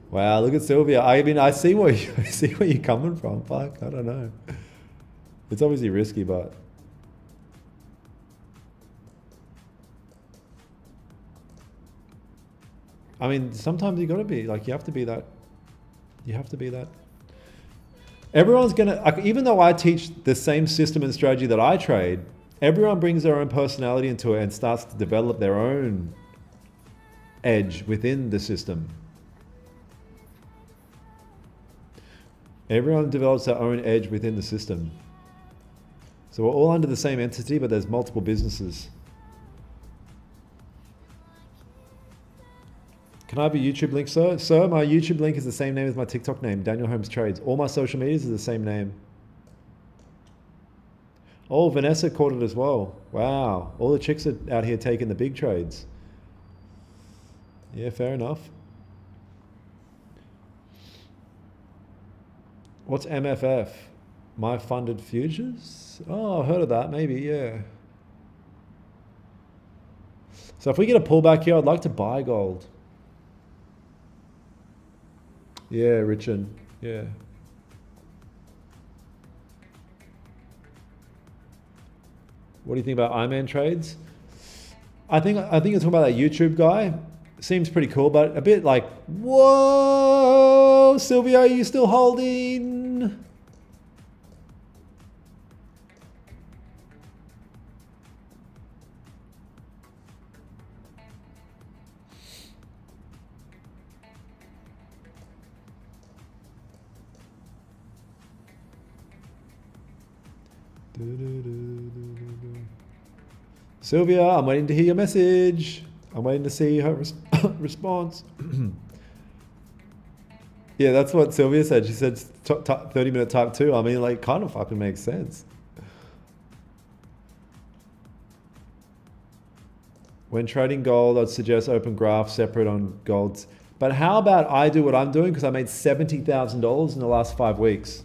Wow, look at Sylvia. I mean, I see where you're coming from. Fuck, I don't know. It's obviously risky, but I mean, sometimes you got to be like, you have to be that. Everyone's gonna, like, even though I teach the same system and strategy that I trade, Everyone brings their own personality into it and starts to develop their own edge within the system. Everyone develops their own edge within the system. So we're all under the same entity, but there's multiple businesses. Can I have a YouTube link, sir? Sir, my YouTube link is the same name as my TikTok name, Daniel Holmes Trades. All my social medias are the same name. Oh, Vanessa caught it as well. Wow. All the chicks are out here taking the big trades. Yeah, fair enough. What's MFF? My Funded Futures? Oh, I've heard of that. Maybe, yeah. So if we get a pullback here, I'd like to buy gold. Yeah, Richard. Yeah. What do you think about Iman trades? I think you're talking about that YouTube guy. Seems pretty cool, but a bit like, whoa, Sylvia, are you still holding? Sylvia, I'm waiting to hear your message. I'm waiting to see her response. Yeah, that's what Sylvia said. She said 30-minute type 2. I mean, like, kind of fucking makes sense. When trading gold, I'd suggest open graph separate on golds. But how about I do what I'm doing, because I made $70,000 in the last 5 weeks.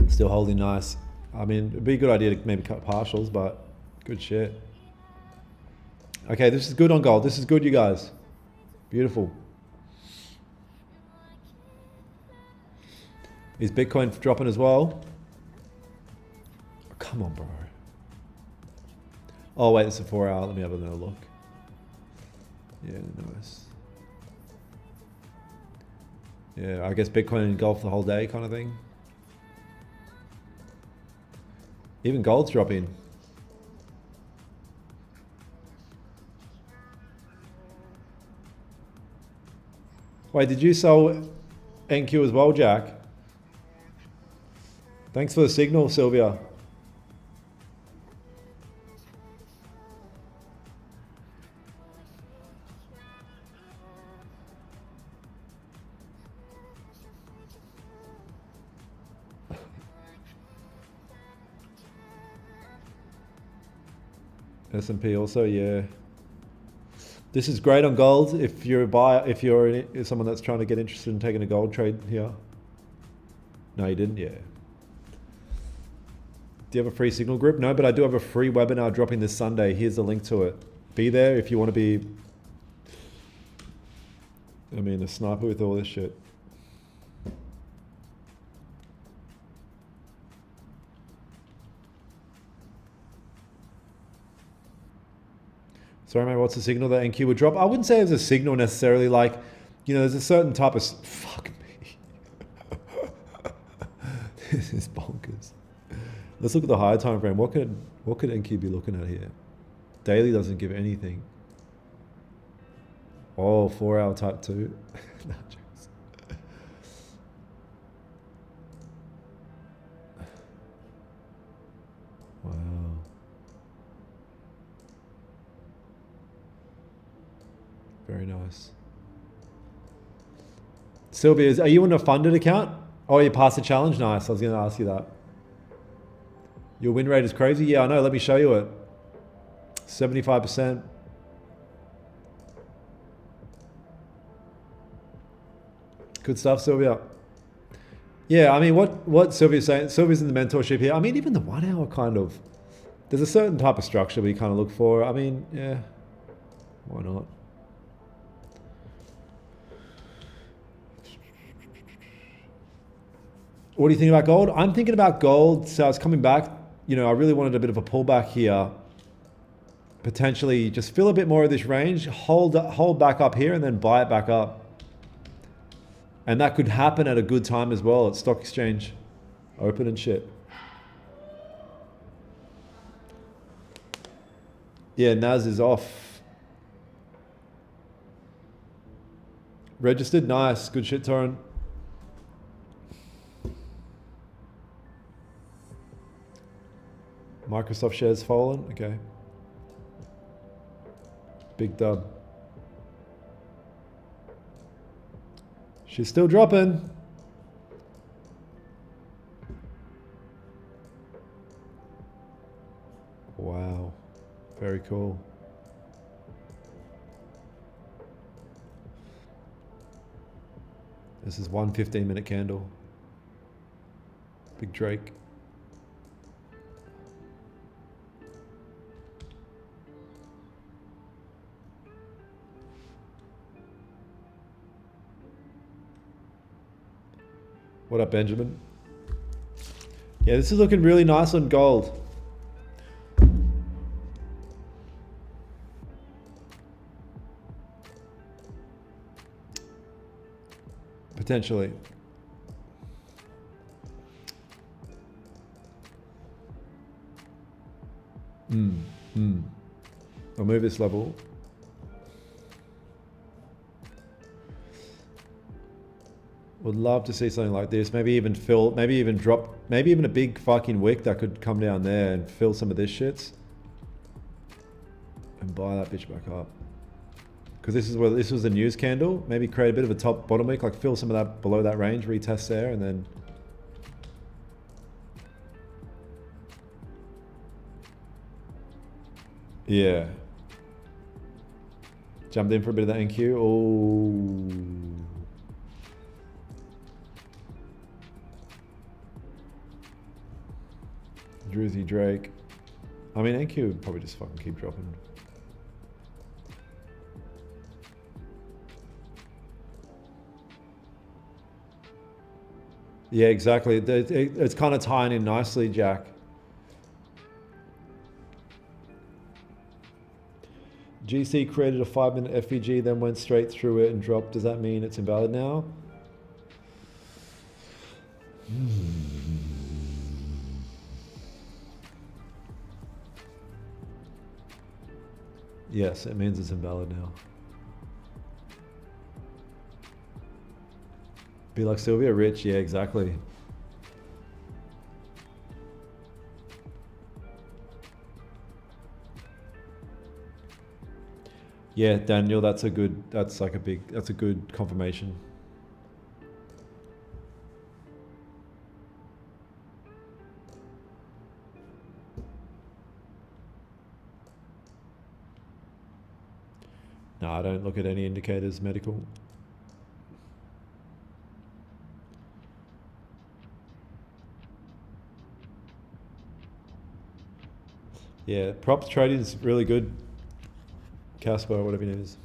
Still holding nice. I mean, it'd be a good idea to maybe cut partials, but good shit. Okay, this is good on gold. This is good, you guys. Beautiful. Is Bitcoin dropping as well? Oh, come on, bro. Oh, wait, it's a 4 hour. Let me have another look. Yeah, nice. Yeah, I guess Bitcoin engulfed the whole day kind of thing. Even gold's dropping. Wait, did you sell NQ as well, Jack? Thanks for the signal, Sylvia. S&P also, yeah. This is great on gold if you're a buyer, if you're someone that's trying to get interested in taking a gold trade here. No, you didn't? Yeah. Do you have a free signal group? No, but I do have a free webinar dropping this Sunday. Here's the link to it. Be there if you want to be, I mean, a sniper with all this shit. Sorry, mate, what's the signal that NQ would drop? I wouldn't say it's a signal necessarily. Like, you know, there's a certain type of... Fuck me. This is bonkers. Let's look at the higher time frame. What could NQ be looking at here? Daily doesn't give anything. Oh, 4 hour type 2. No, jokes. Wow. Very nice. Sylvia, are you in a funded account? Oh, you passed the challenge? Nice. I was going to ask you that. Your win rate is crazy? Yeah, I know. Let me show you it. 75%. Good stuff, Sylvia. Yeah, I mean, what Sylvia's saying, Sylvia's in the mentorship here. I mean, even the 1 hour kind of, there's a certain type of structure we kind of look for. I mean, yeah, why not? What do you think about gold? I'm thinking about gold. So it's coming back. You know, I really wanted a bit of a pullback here. Potentially just fill a bit more of this range, hold back up here and then buy it back up. And that could happen at a good time as well at stock exchange open and shit. Yeah, Naz is off. Registered, nice, good shit, Torrent. Microsoft shares fallen, okay. Big dub. She's still dropping. Wow, very cool. This is one 15-minute candle. Big Drake. What up, Benjamin? Yeah, this is looking really nice on gold. Potentially. I'll move this level. Would love to see something like this. Maybe even fill, maybe even drop, maybe even a big fucking wick that could come down there and fill some of this shits. And buy that bitch back up. Because this is where this was the news candle. Maybe create a bit of a top bottom wick, like fill some of that below that range, retest there, and then yeah. Jumped in for a bit of that NQ. Oh. Druzy Drake. I mean, NQ would probably just fucking keep dropping. Yeah, exactly. It's kind of tying in nicely, Jack. GC created a 5-minute FVG, then went straight through it and dropped. Does that mean it's invalid now? Yes, it means it's invalid now. Be like Sylvia Rich, yeah, exactly. Yeah, Daniel, that's a good confirmation. No, I don't look at any indicators, medical. Yeah, props trading is really good. Casper, whatever your name is.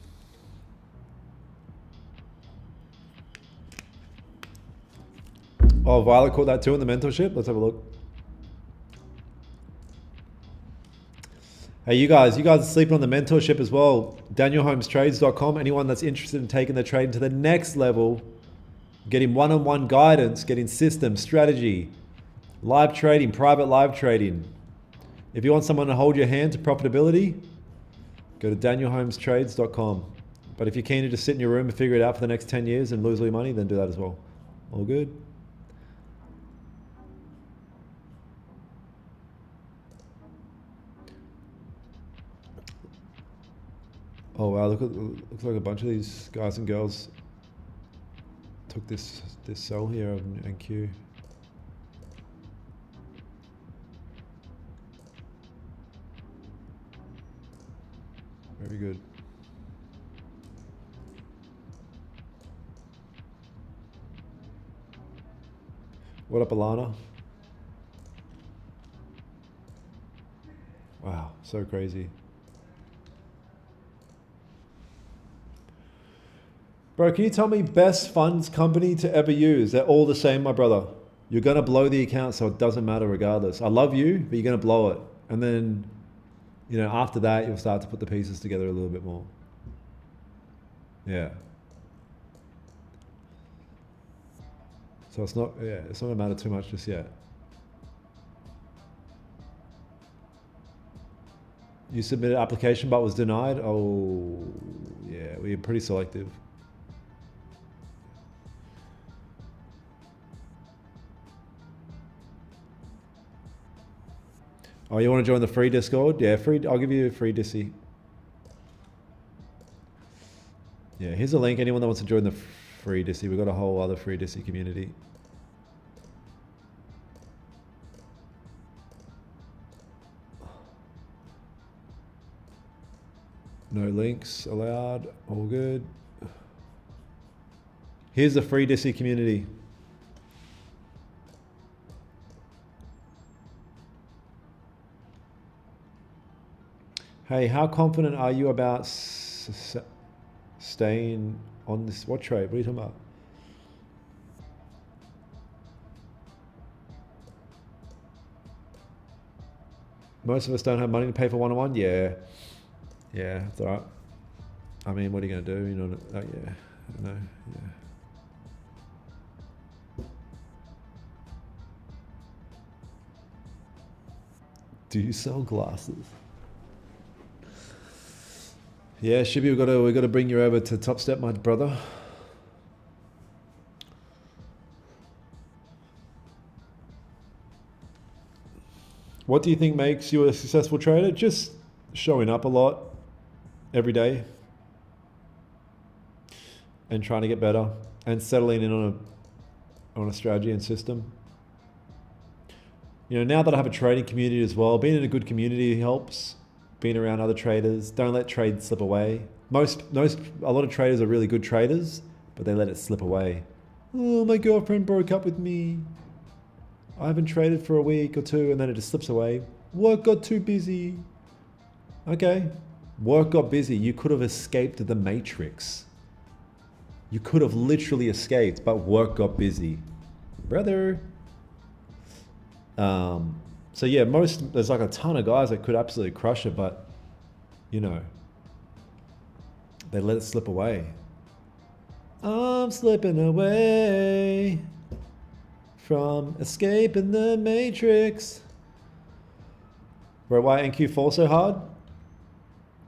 Oh, Violet caught that too in the mentorship. Let's have a look. Hey, you guys are sleeping on the mentorship as well. DanielHolmestrades.com. Anyone that's interested in taking their trading to the next level, getting one-on-one guidance, getting system, strategy, live trading, private live trading. If you want someone to hold your hand to profitability, go to DanielHolmestrades.com. But if you're keen to just sit in your room and figure it out for the next 10 years and lose all your money, then do that as well. All good. Oh wow, looks like a bunch of these guys and girls took this sell here on NQ. Very good. What up, Alana? Wow, so crazy. Bro, can you tell me best funds company to ever use? They're all the same, my brother. You're going to blow the account, so it doesn't matter regardless. I love you, but you're going to blow it. And then, you know, after that, you'll start to put the pieces together a little bit more. Yeah. So it's not, yeah, it's not gonna matter too much just yet. You submitted an application but was denied? Oh, yeah, we're pretty selective. Oh, you want to join the free Discord? Yeah, free. I'll give you a free Dissy. Yeah, here's a link. Anyone that wants to join the free Dissy, we've got a whole other free Dissy community. No links allowed. All good. Here's the free Dissy community. Hey, how confident are you about staying on this? What trade? What are you talking about? Most of us don't have money to pay for one-on-one. Yeah, yeah, that's all right. I mean, what are you gonna do? You know, yeah, no, yeah. Do you sell glasses? Yeah, Shibi, we got to bring you over to Top Step, my brother. What do you think makes you a successful trader? Just showing up a lot every day and trying to get better and settling in on a strategy and system. You know, now that I have a trading community as well, being in a good community helps. Being around other traders, don't let trade slip away. A lot of traders are really good traders, but they let it slip away. Oh, my girlfriend broke up with me. I haven't traded for a week or two, and then it just slips away. Work got too busy. Okay, work got busy. You could have escaped the matrix. You could have literally escaped, but work got busy. Brother. So yeah, there's like a ton of guys that could absolutely crush it, but you know, they let it slip away. I'm slipping away from escaping the matrix. Where why NQ fall so hard?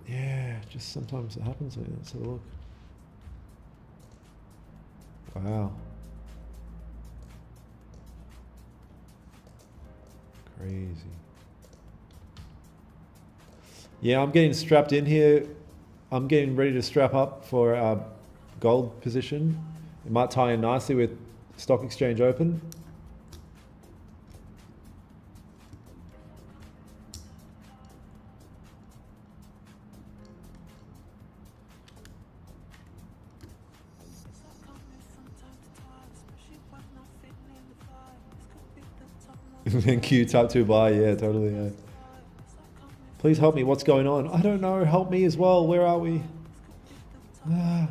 Yeah, just sometimes it happens. Let's have a look. Wow. Crazy. Yeah, I'm getting strapped in here. I'm getting ready to strap up for our gold position. It might tie in nicely with Stock Exchange Open. NQ type 2 buy, yeah, totally, yeah. Please help me, what's going on? I don't know, help me as well, where are we? Ah.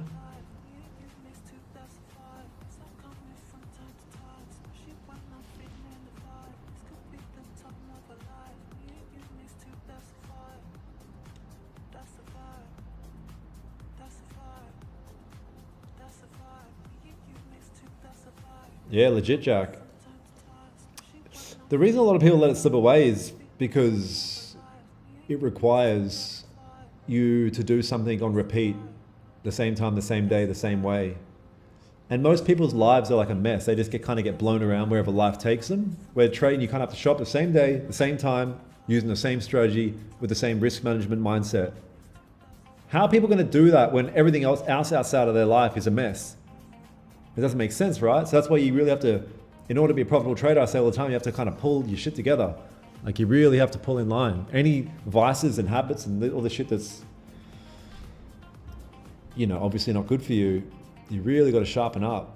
Yeah, legit, Jack. The reason a lot of people let it slip away is because it requires you to do something on repeat the same time, the same day, the same way. And most people's lives are like a mess. They just kind of get blown around wherever life takes them. Where trading, you kind of have to shop the same day, the same time, using the same strategy with the same risk management mindset. How are people going to do that when everything else outside of their life is a mess? It doesn't make sense, right? So that's why you really have to, in order to be a profitable trader, I say all the time, you have to kind of pull your shit together. Like you really have to pull in line. Any vices and habits and all the shit that's, you know, obviously not good for you, you really got to sharpen up.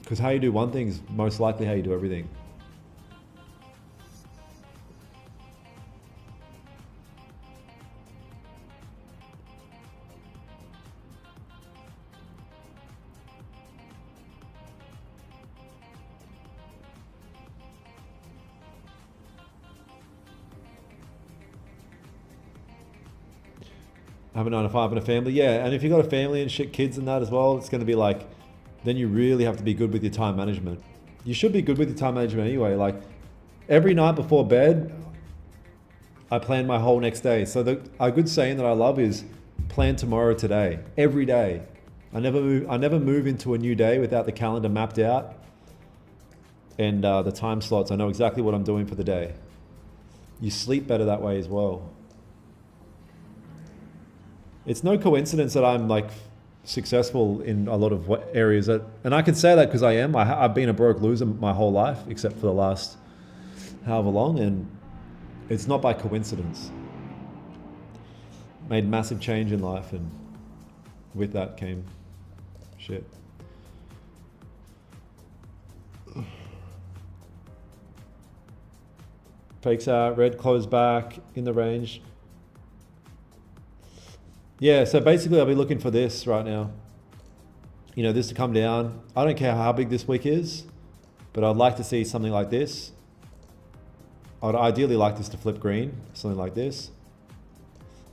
Because how you do one thing is most likely how you do everything. Have a 9 to 5 and a family, yeah. And if you've got a family and shit, kids and that as well, it's going to be like then you really have to be good with your time management. You should be good with your time management anyway. Like every night before bed, I plan my whole next day. So a good saying that I love is plan tomorrow today, every day. I never move into a new day without the calendar mapped out and the time slots. I know exactly what I'm doing for the day. You sleep better that way as well. It's no coincidence that I'm like successful in a lot of areas and I can say that because I am. I've been a broke loser my whole life, except for the last however long, and it's not by coincidence. Made massive change in life, and with that came shit. Fakes out, red closed back in the range. Yeah, so basically I'll be looking for this right now. You know, this to come down. I don't care how big this wick is, but I'd like to see something like this. I'd ideally like this to flip green, something like this.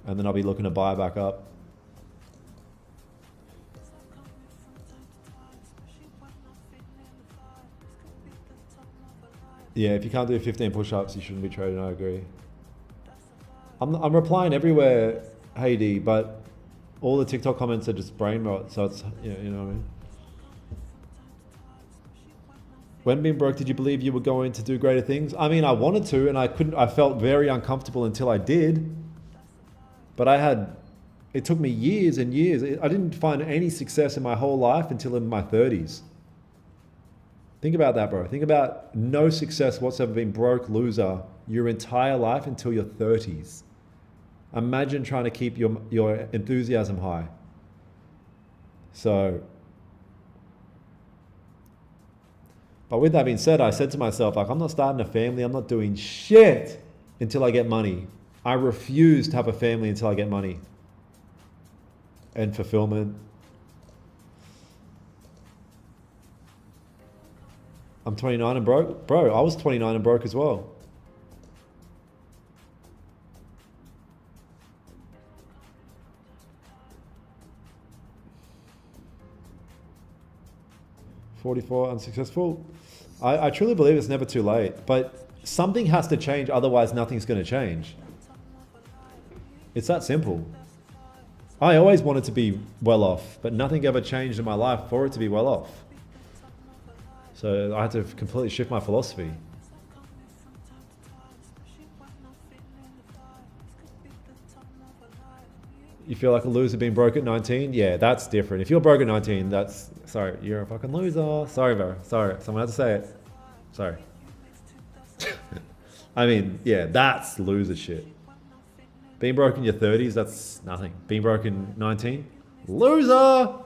And then I'll be looking to buy back up. Yeah, if you can't do 15 push-ups, you shouldn't be trading, I agree. I'm replying everywhere, Heidi, but all the TikTok comments are just brain rot, so it's, you know what I mean? When being broke, did you believe you were going to do greater things? I mean, I wanted to, and I felt very uncomfortable until I did. But it took me years and years. I didn't find any success in my whole life until in my 30s. Think about that, bro. Think about no success whatsoever, being broke, loser, your entire life until your 30s. Imagine trying to keep your enthusiasm high. So, but with that being said, I said to myself, like, I'm not starting a family. I'm not doing shit until I get money. I refuse to have a family until I get money and fulfillment. I'm 29 and broke. Bro, I was 29 and broke as well. $44 unsuccessful. I truly believe it's never too late, but something has to change, otherwise nothing's going to change. It's that simple. I always wanted to be well off, but nothing ever changed in my life for it to be well off. So I had to completely shift my philosophy. You feel like a loser being broke at 19? Yeah, that's different. If you're broke at 19, sorry, you're a fucking loser. Sorry, bro. Sorry, someone had to say it. Sorry. I mean, yeah, that's loser shit. Being broke in your 30s, that's nothing. Being broke in 19, loser!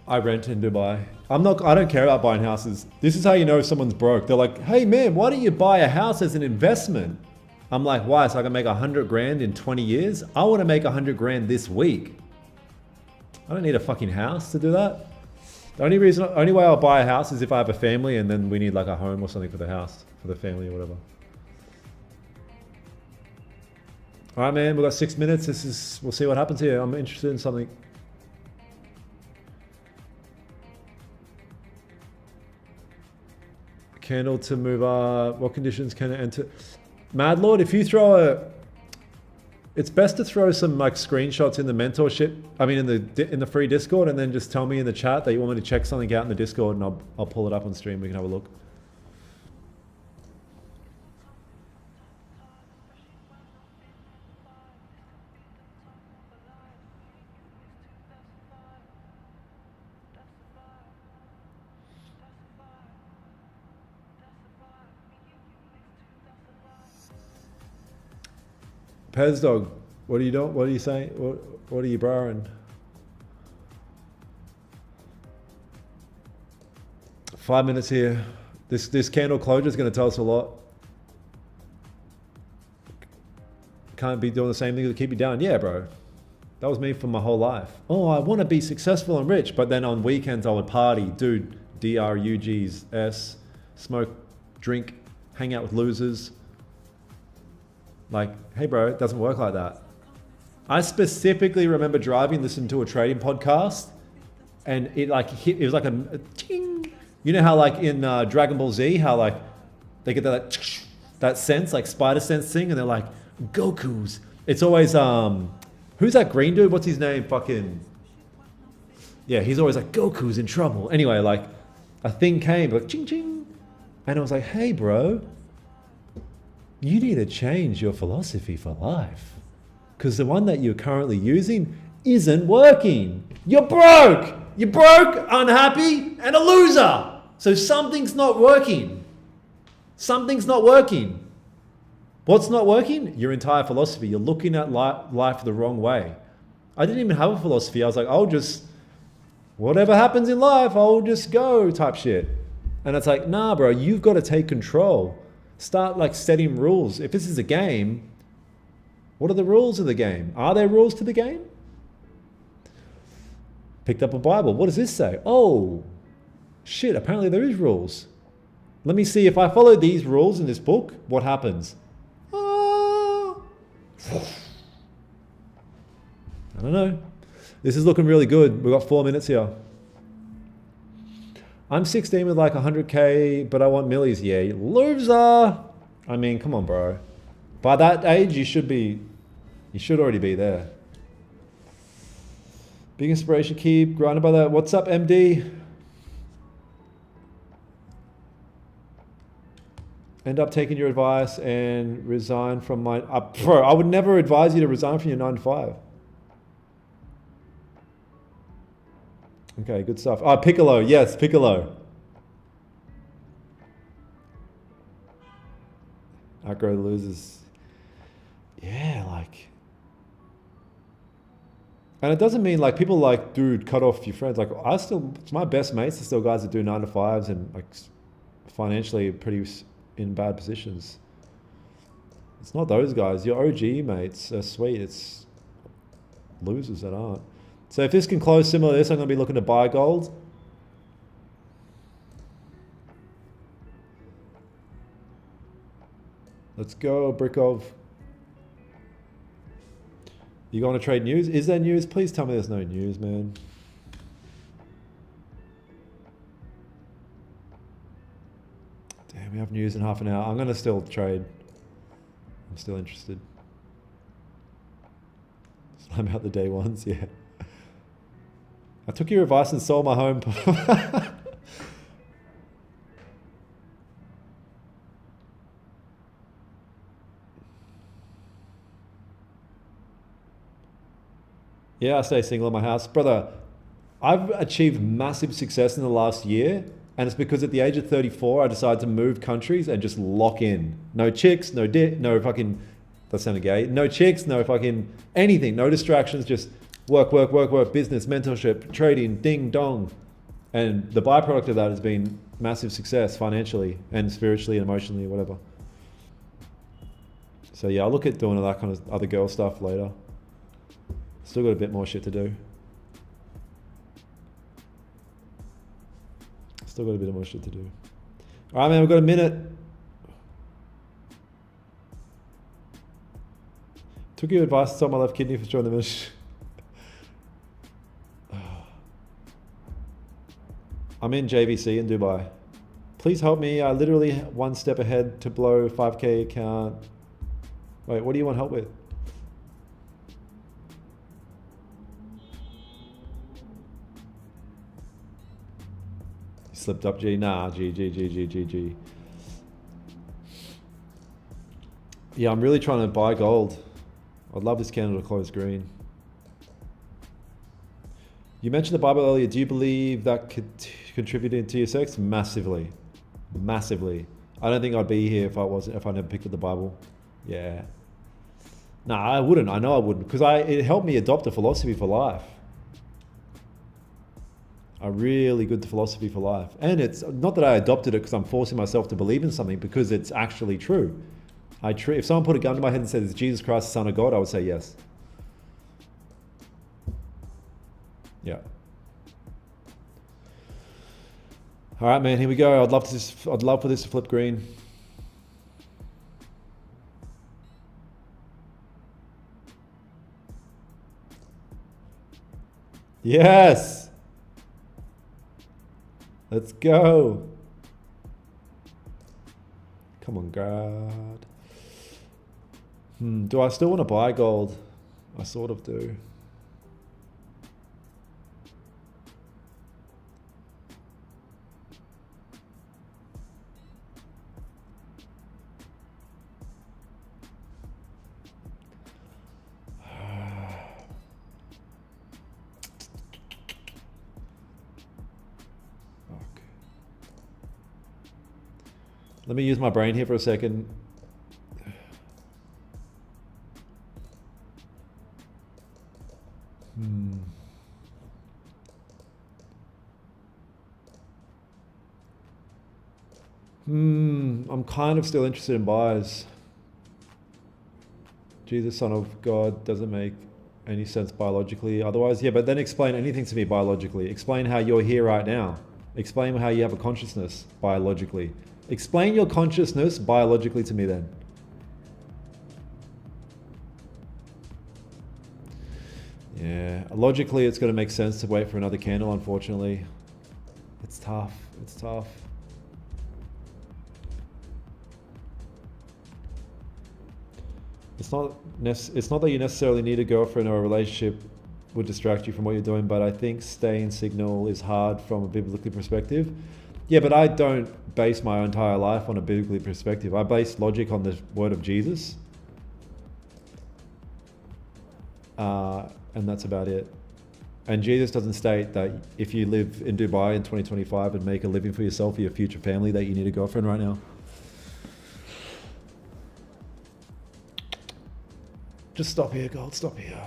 I rent in Dubai. I don't care about buying houses. This is how you know if someone's broke. They're like, hey man, why don't you buy a house as an investment? I'm like, why? So I can make 100 grand in 20 years? I want to make 100 grand this week. I don't need a fucking house to do that. The only way I'll buy a house is if I have a family and then we need like a home or something for the house, for the family or whatever. All right, man, we've got 6 minutes. We'll see what happens here. I'm interested in something. Candle to move, what conditions can it enter? Mad Lord, if you throw it's best to throw some like screenshots in the mentorship, I mean in the free Discord, and then just tell me in the chat that you want me to check something out in the Discord, and I'll pull it up on stream, we can have a look. Pez Dog, what are you doing? What are you saying? What are you borrowing? 5 minutes here. This candle closure is going to tell us a lot. Can't be doing the same thing to keep you down. Yeah, bro. That was me for my whole life. Oh, I want to be successful and rich, but then on weekends I would party, dude. DRUGS, smoke, drink, hang out with losers. Like, hey, bro, it doesn't work like that. I specifically remember driving, listening to a trading podcast, and it like hit. It was like a ting. You know how like in Dragon Ball Z, how like they get that sense, like spider sense thing, and they're like, Goku's. It's always who's that green dude? What's his name? Fucking yeah, he's always like Goku's in trouble. Anyway, like a thing came like ching ching, and I was like, hey, bro, you need to change your philosophy for life, because the one that you're currently using isn't working. You're broke. You're broke, unhappy, and a loser. So something's not working. Something's not working. What's not working? Your entire philosophy. You're looking at life the wrong way. I didn't even have a philosophy. I was like, I'll just, whatever happens in life, I'll just go type shit. And it's like, nah, bro, you've got to take control. Start like setting rules. If this is a game, what are the rules of the game? Are there rules to the game? Picked up a Bible. What does this say? Oh, shit, apparently there is rules. Let me see if I follow these rules in this book, what happens? I don't know. This is looking really good. We've got 4 minutes here. I'm 16 with like 100K, but I want millies. Yeah, loser. I mean, come on, bro. By that age, you should already be there. Big inspiration, keep grinding by that. What's up, MD? End up taking your advice and resign from my... bro, I would never advise you to resign from your 9 to 5. Okay, good stuff. Oh, Piccolo. Yes, Piccolo. Outgrow the losers. Yeah, like... And it doesn't mean like people like, dude, cut off your friends. Like my best mates are still guys that do 9 to 5s and like financially pretty in bad positions. It's not those guys. Your OG mates are sweet. It's losers that aren't. So if this can close similar to this, I'm going to be looking to buy gold. Let's go, Brickov. You going to trade news? Is there news? Please tell me there's no news, man. Damn, we have news in half an hour. I'm going to still trade. I'm still interested. Slime out the day ones, yeah. I took your advice and sold my home. Yeah, I stay single in my house. Brother, I've achieved massive success in the last year, and it's because at the age of 34, I decided to move countries and just lock in. No chicks, no fucking, that sounded gay. No chicks, no fucking anything, no distractions, just work, business, mentorship, trading, ding dong. And the byproduct of that has been massive success financially and spiritually and emotionally, whatever. So yeah, I'll look at doing all that kind of other girl stuff later. Still got a bit more shit to do. Still got a bit more shit to do. All right, man, we've got a minute. Took your advice to sell my left kidney for joining the ministry. I'm in JVC in Dubai. Please help me. I literally one step ahead to blow 5K account. Wait, what do you want help with? Slipped up, G. Nah, G. Yeah, I'm really trying to buy gold. I'd love this candle to close green. You mentioned the Bible earlier. Do you believe that could contribute to your sex? Massively. Massively. I don't think I'd be here if I never picked up the Bible. Yeah. Nah, I wouldn't. I know I wouldn't, because it helped me adopt a philosophy for life. A really good philosophy for life. And it's not that I adopted it because I'm forcing myself to believe in something, because it's actually true. If someone put a gun to my head and said, is Jesus Christ the Son of God? I would say yes. Yeah. All right, man, here we go. I'd love for this to flip green. Yes. Let's go. Come on, God. Do I still want to buy gold? I sort of do. Let me use my brain here for a second. I'm kind of still interested in buys. Jesus, Son of God, doesn't make any sense biologically. Otherwise, yeah, but then explain anything to me biologically. Explain how you're here right now. Explain how you have a consciousness biologically. Explain your consciousness biologically to me then. Yeah, logically it's going to make sense to wait for another candle, unfortunately. It's tough. It's tough. It's not that you necessarily need a girlfriend or a relationship would distract you from what you're doing, but I think staying signal is hard from a biblical perspective. Yeah, but I don't base my entire life on a biblical perspective. I base logic on the word of Jesus. And that's about it. And Jesus doesn't state that if you live in Dubai in 2025 and make a living for yourself or your future family, that you need a girlfriend right now. Just stop here, Gold, stop here.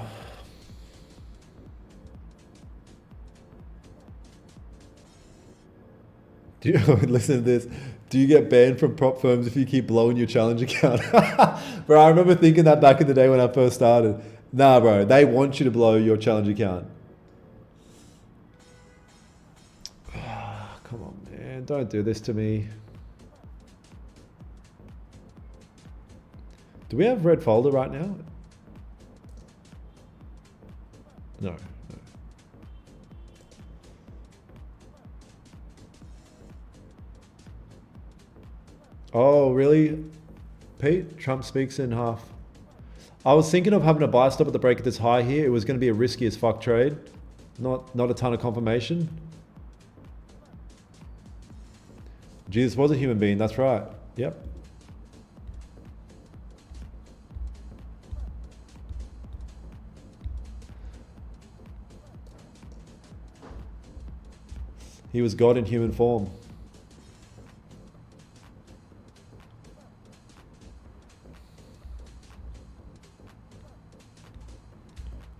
Do you listen to this? Do you get banned from prop firms if you keep blowing your challenge account? Bro, I remember thinking that back in the day when I first started. Nah, bro, they want you to blow your challenge account. Come on, man, don't do this to me. Do we have red folder right now? No. Oh, really? Pete, Trump speaks in half. I was thinking of having a buy stop at the break at this high here. It was going to be a risky as fuck trade. Not a ton of confirmation. Jesus was a human being, that's right. Yep. He was God in human form.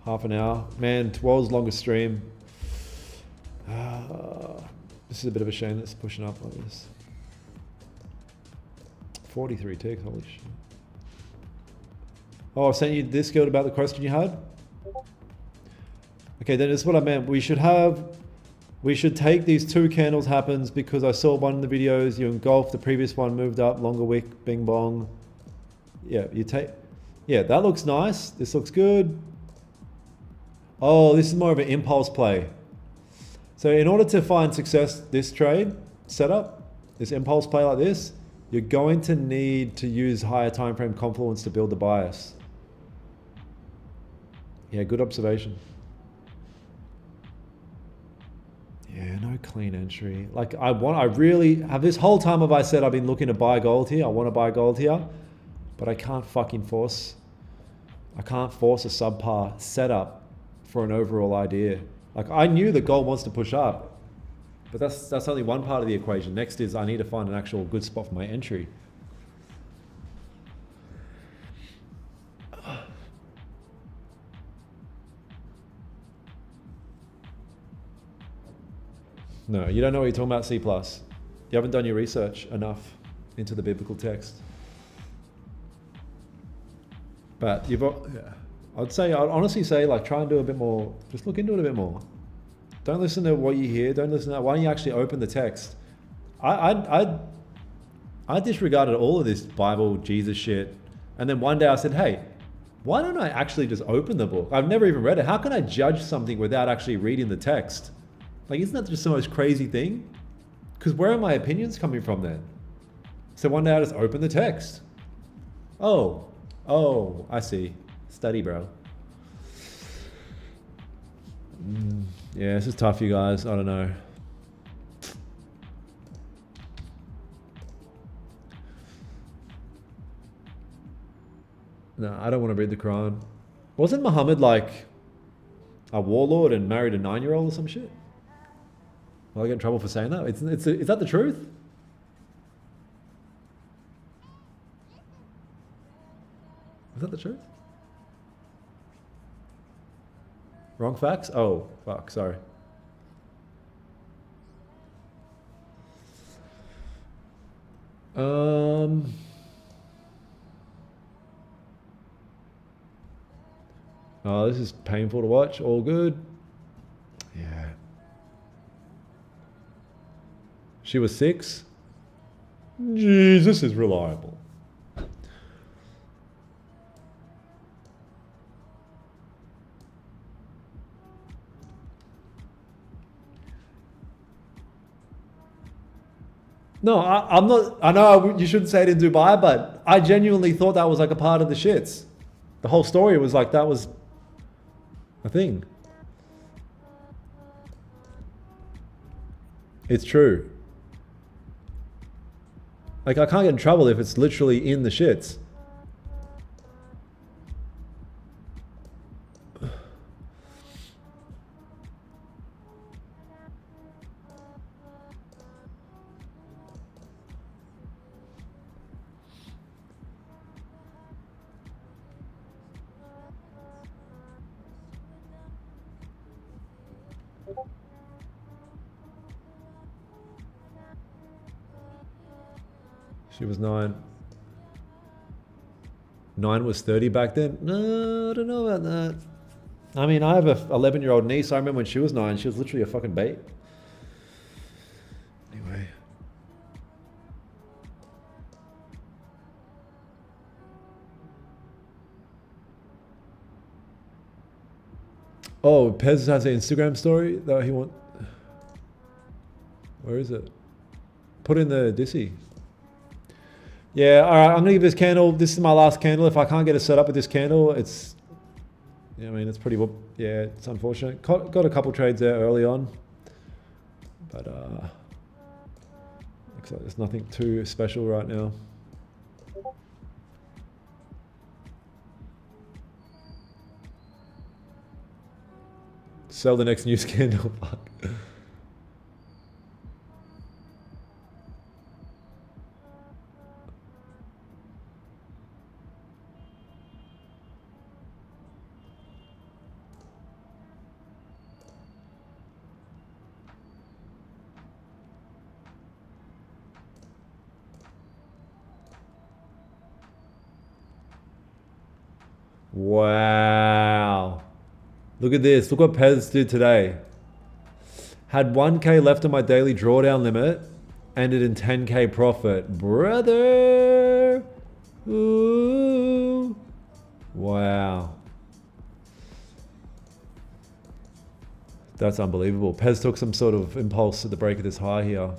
Half an hour. Man, world's longest stream. This is a bit of a shame that's pushing up like this. 43 ticks, holy shit. Oh, I sent you this guild about the question you had? Okay, then this is what I meant. We should take these two candles happens because I saw one in the videos, you engulfed, the previous one moved up, longer wick, bing bong. Yeah, yeah, that looks nice. This looks good. Oh, this is more of an impulse play. So in order to find success this trade setup, this impulse play like this, you're going to need to use higher time frame confluence to build the bias. Yeah, good observation. Yeah, no clean entry. Like I really have this whole time I said I've been looking to buy gold here. I want to buy gold here, but I can't fucking force. I can't force a subpar setup for an overall idea. Like I knew that gold wants to push up, but that's only one part of the equation. Next is I need to find an actual good spot for my entry. No, you don't know what you're talking about, C+. You haven't done your research enough into the biblical text. But I'd honestly say, like, try and do a bit more, just look into it a bit more. Don't listen to what you hear, don't listen to that. Why don't you actually open the text? I disregarded all of this Bible, Jesus shit. And then one day I said, hey, why don't I actually just open the book? I've never even read it. How can I judge something without actually reading the text? Like, isn't that just the most crazy thing? Because where are my opinions coming from then? So one day I just opened the text. Oh, I see. Study, bro. Yeah, this is tough, you guys. I don't know. No, I don't want to read the Quran. Wasn't Muhammad like a warlord and married a 9-year-old or some shit? Will I get in trouble for saying that? Is that the truth? Is that the truth? Wrong facts? Oh, fuck, sorry. Oh, this is painful to watch. All good. Yeah. She was 6. Jesus is reliable. No, I'm not. I know you shouldn't say it in Dubai, but I genuinely thought that was like a part of the shits. The whole story was like that was a thing. It's true. Like, I can't get in trouble if it's literally in the shits. She was 9. 9 was 30 back then? No, I don't know about that. I mean, I have a 11-year-old niece. I remember when she was 9, she was literally a fucking babe. Anyway. Oh, Pez has an Instagram story that he wants. Where is it? Put in the Dissy. Yeah, all right, I'm gonna give this candle. This is my last candle. If I can't get it set up with this candle, it's, I mean, it's pretty, yeah, it's unfortunate. Got a couple trades there early on, but looks like there's nothing too special right now. Sell the next news candle. Fuck. Wow. Look at this. Look what Pez did today. Had 1K left on my daily drawdown limit. Ended in 10K profit. Brother. Ooh. Wow. That's unbelievable. Pez took some sort of impulse at the break of this high here.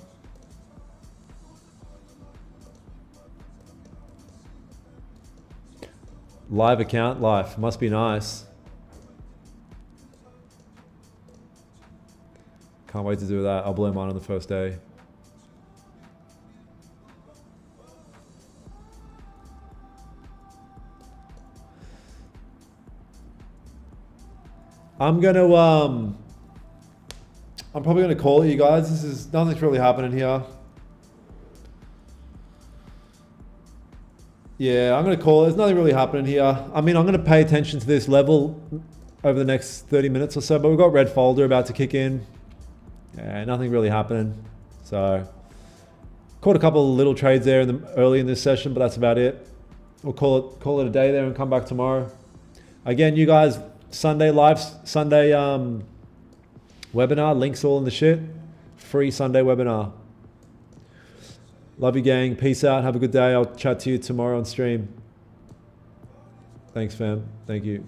Live account life. Must be nice. Can't wait to do that. I'll blow mine on the first day. I'm probably gonna call it, you guys. Nothing's really happening here. Yeah, I'm gonna call it. There's nothing really happening here. I mean, I'm gonna pay attention to this level over the next 30 minutes or so, but we've got red folder about to kick in. nothing really happening. So caught a couple of little trades there early in this session, but that's about it. We'll call it a day there and come back tomorrow. Again, you guys, Sunday webinar, links all in the shit. Free Sunday webinar. Love you, gang. Peace out. Have a good day. I'll chat to you tomorrow on stream. Thanks, fam. Thank you.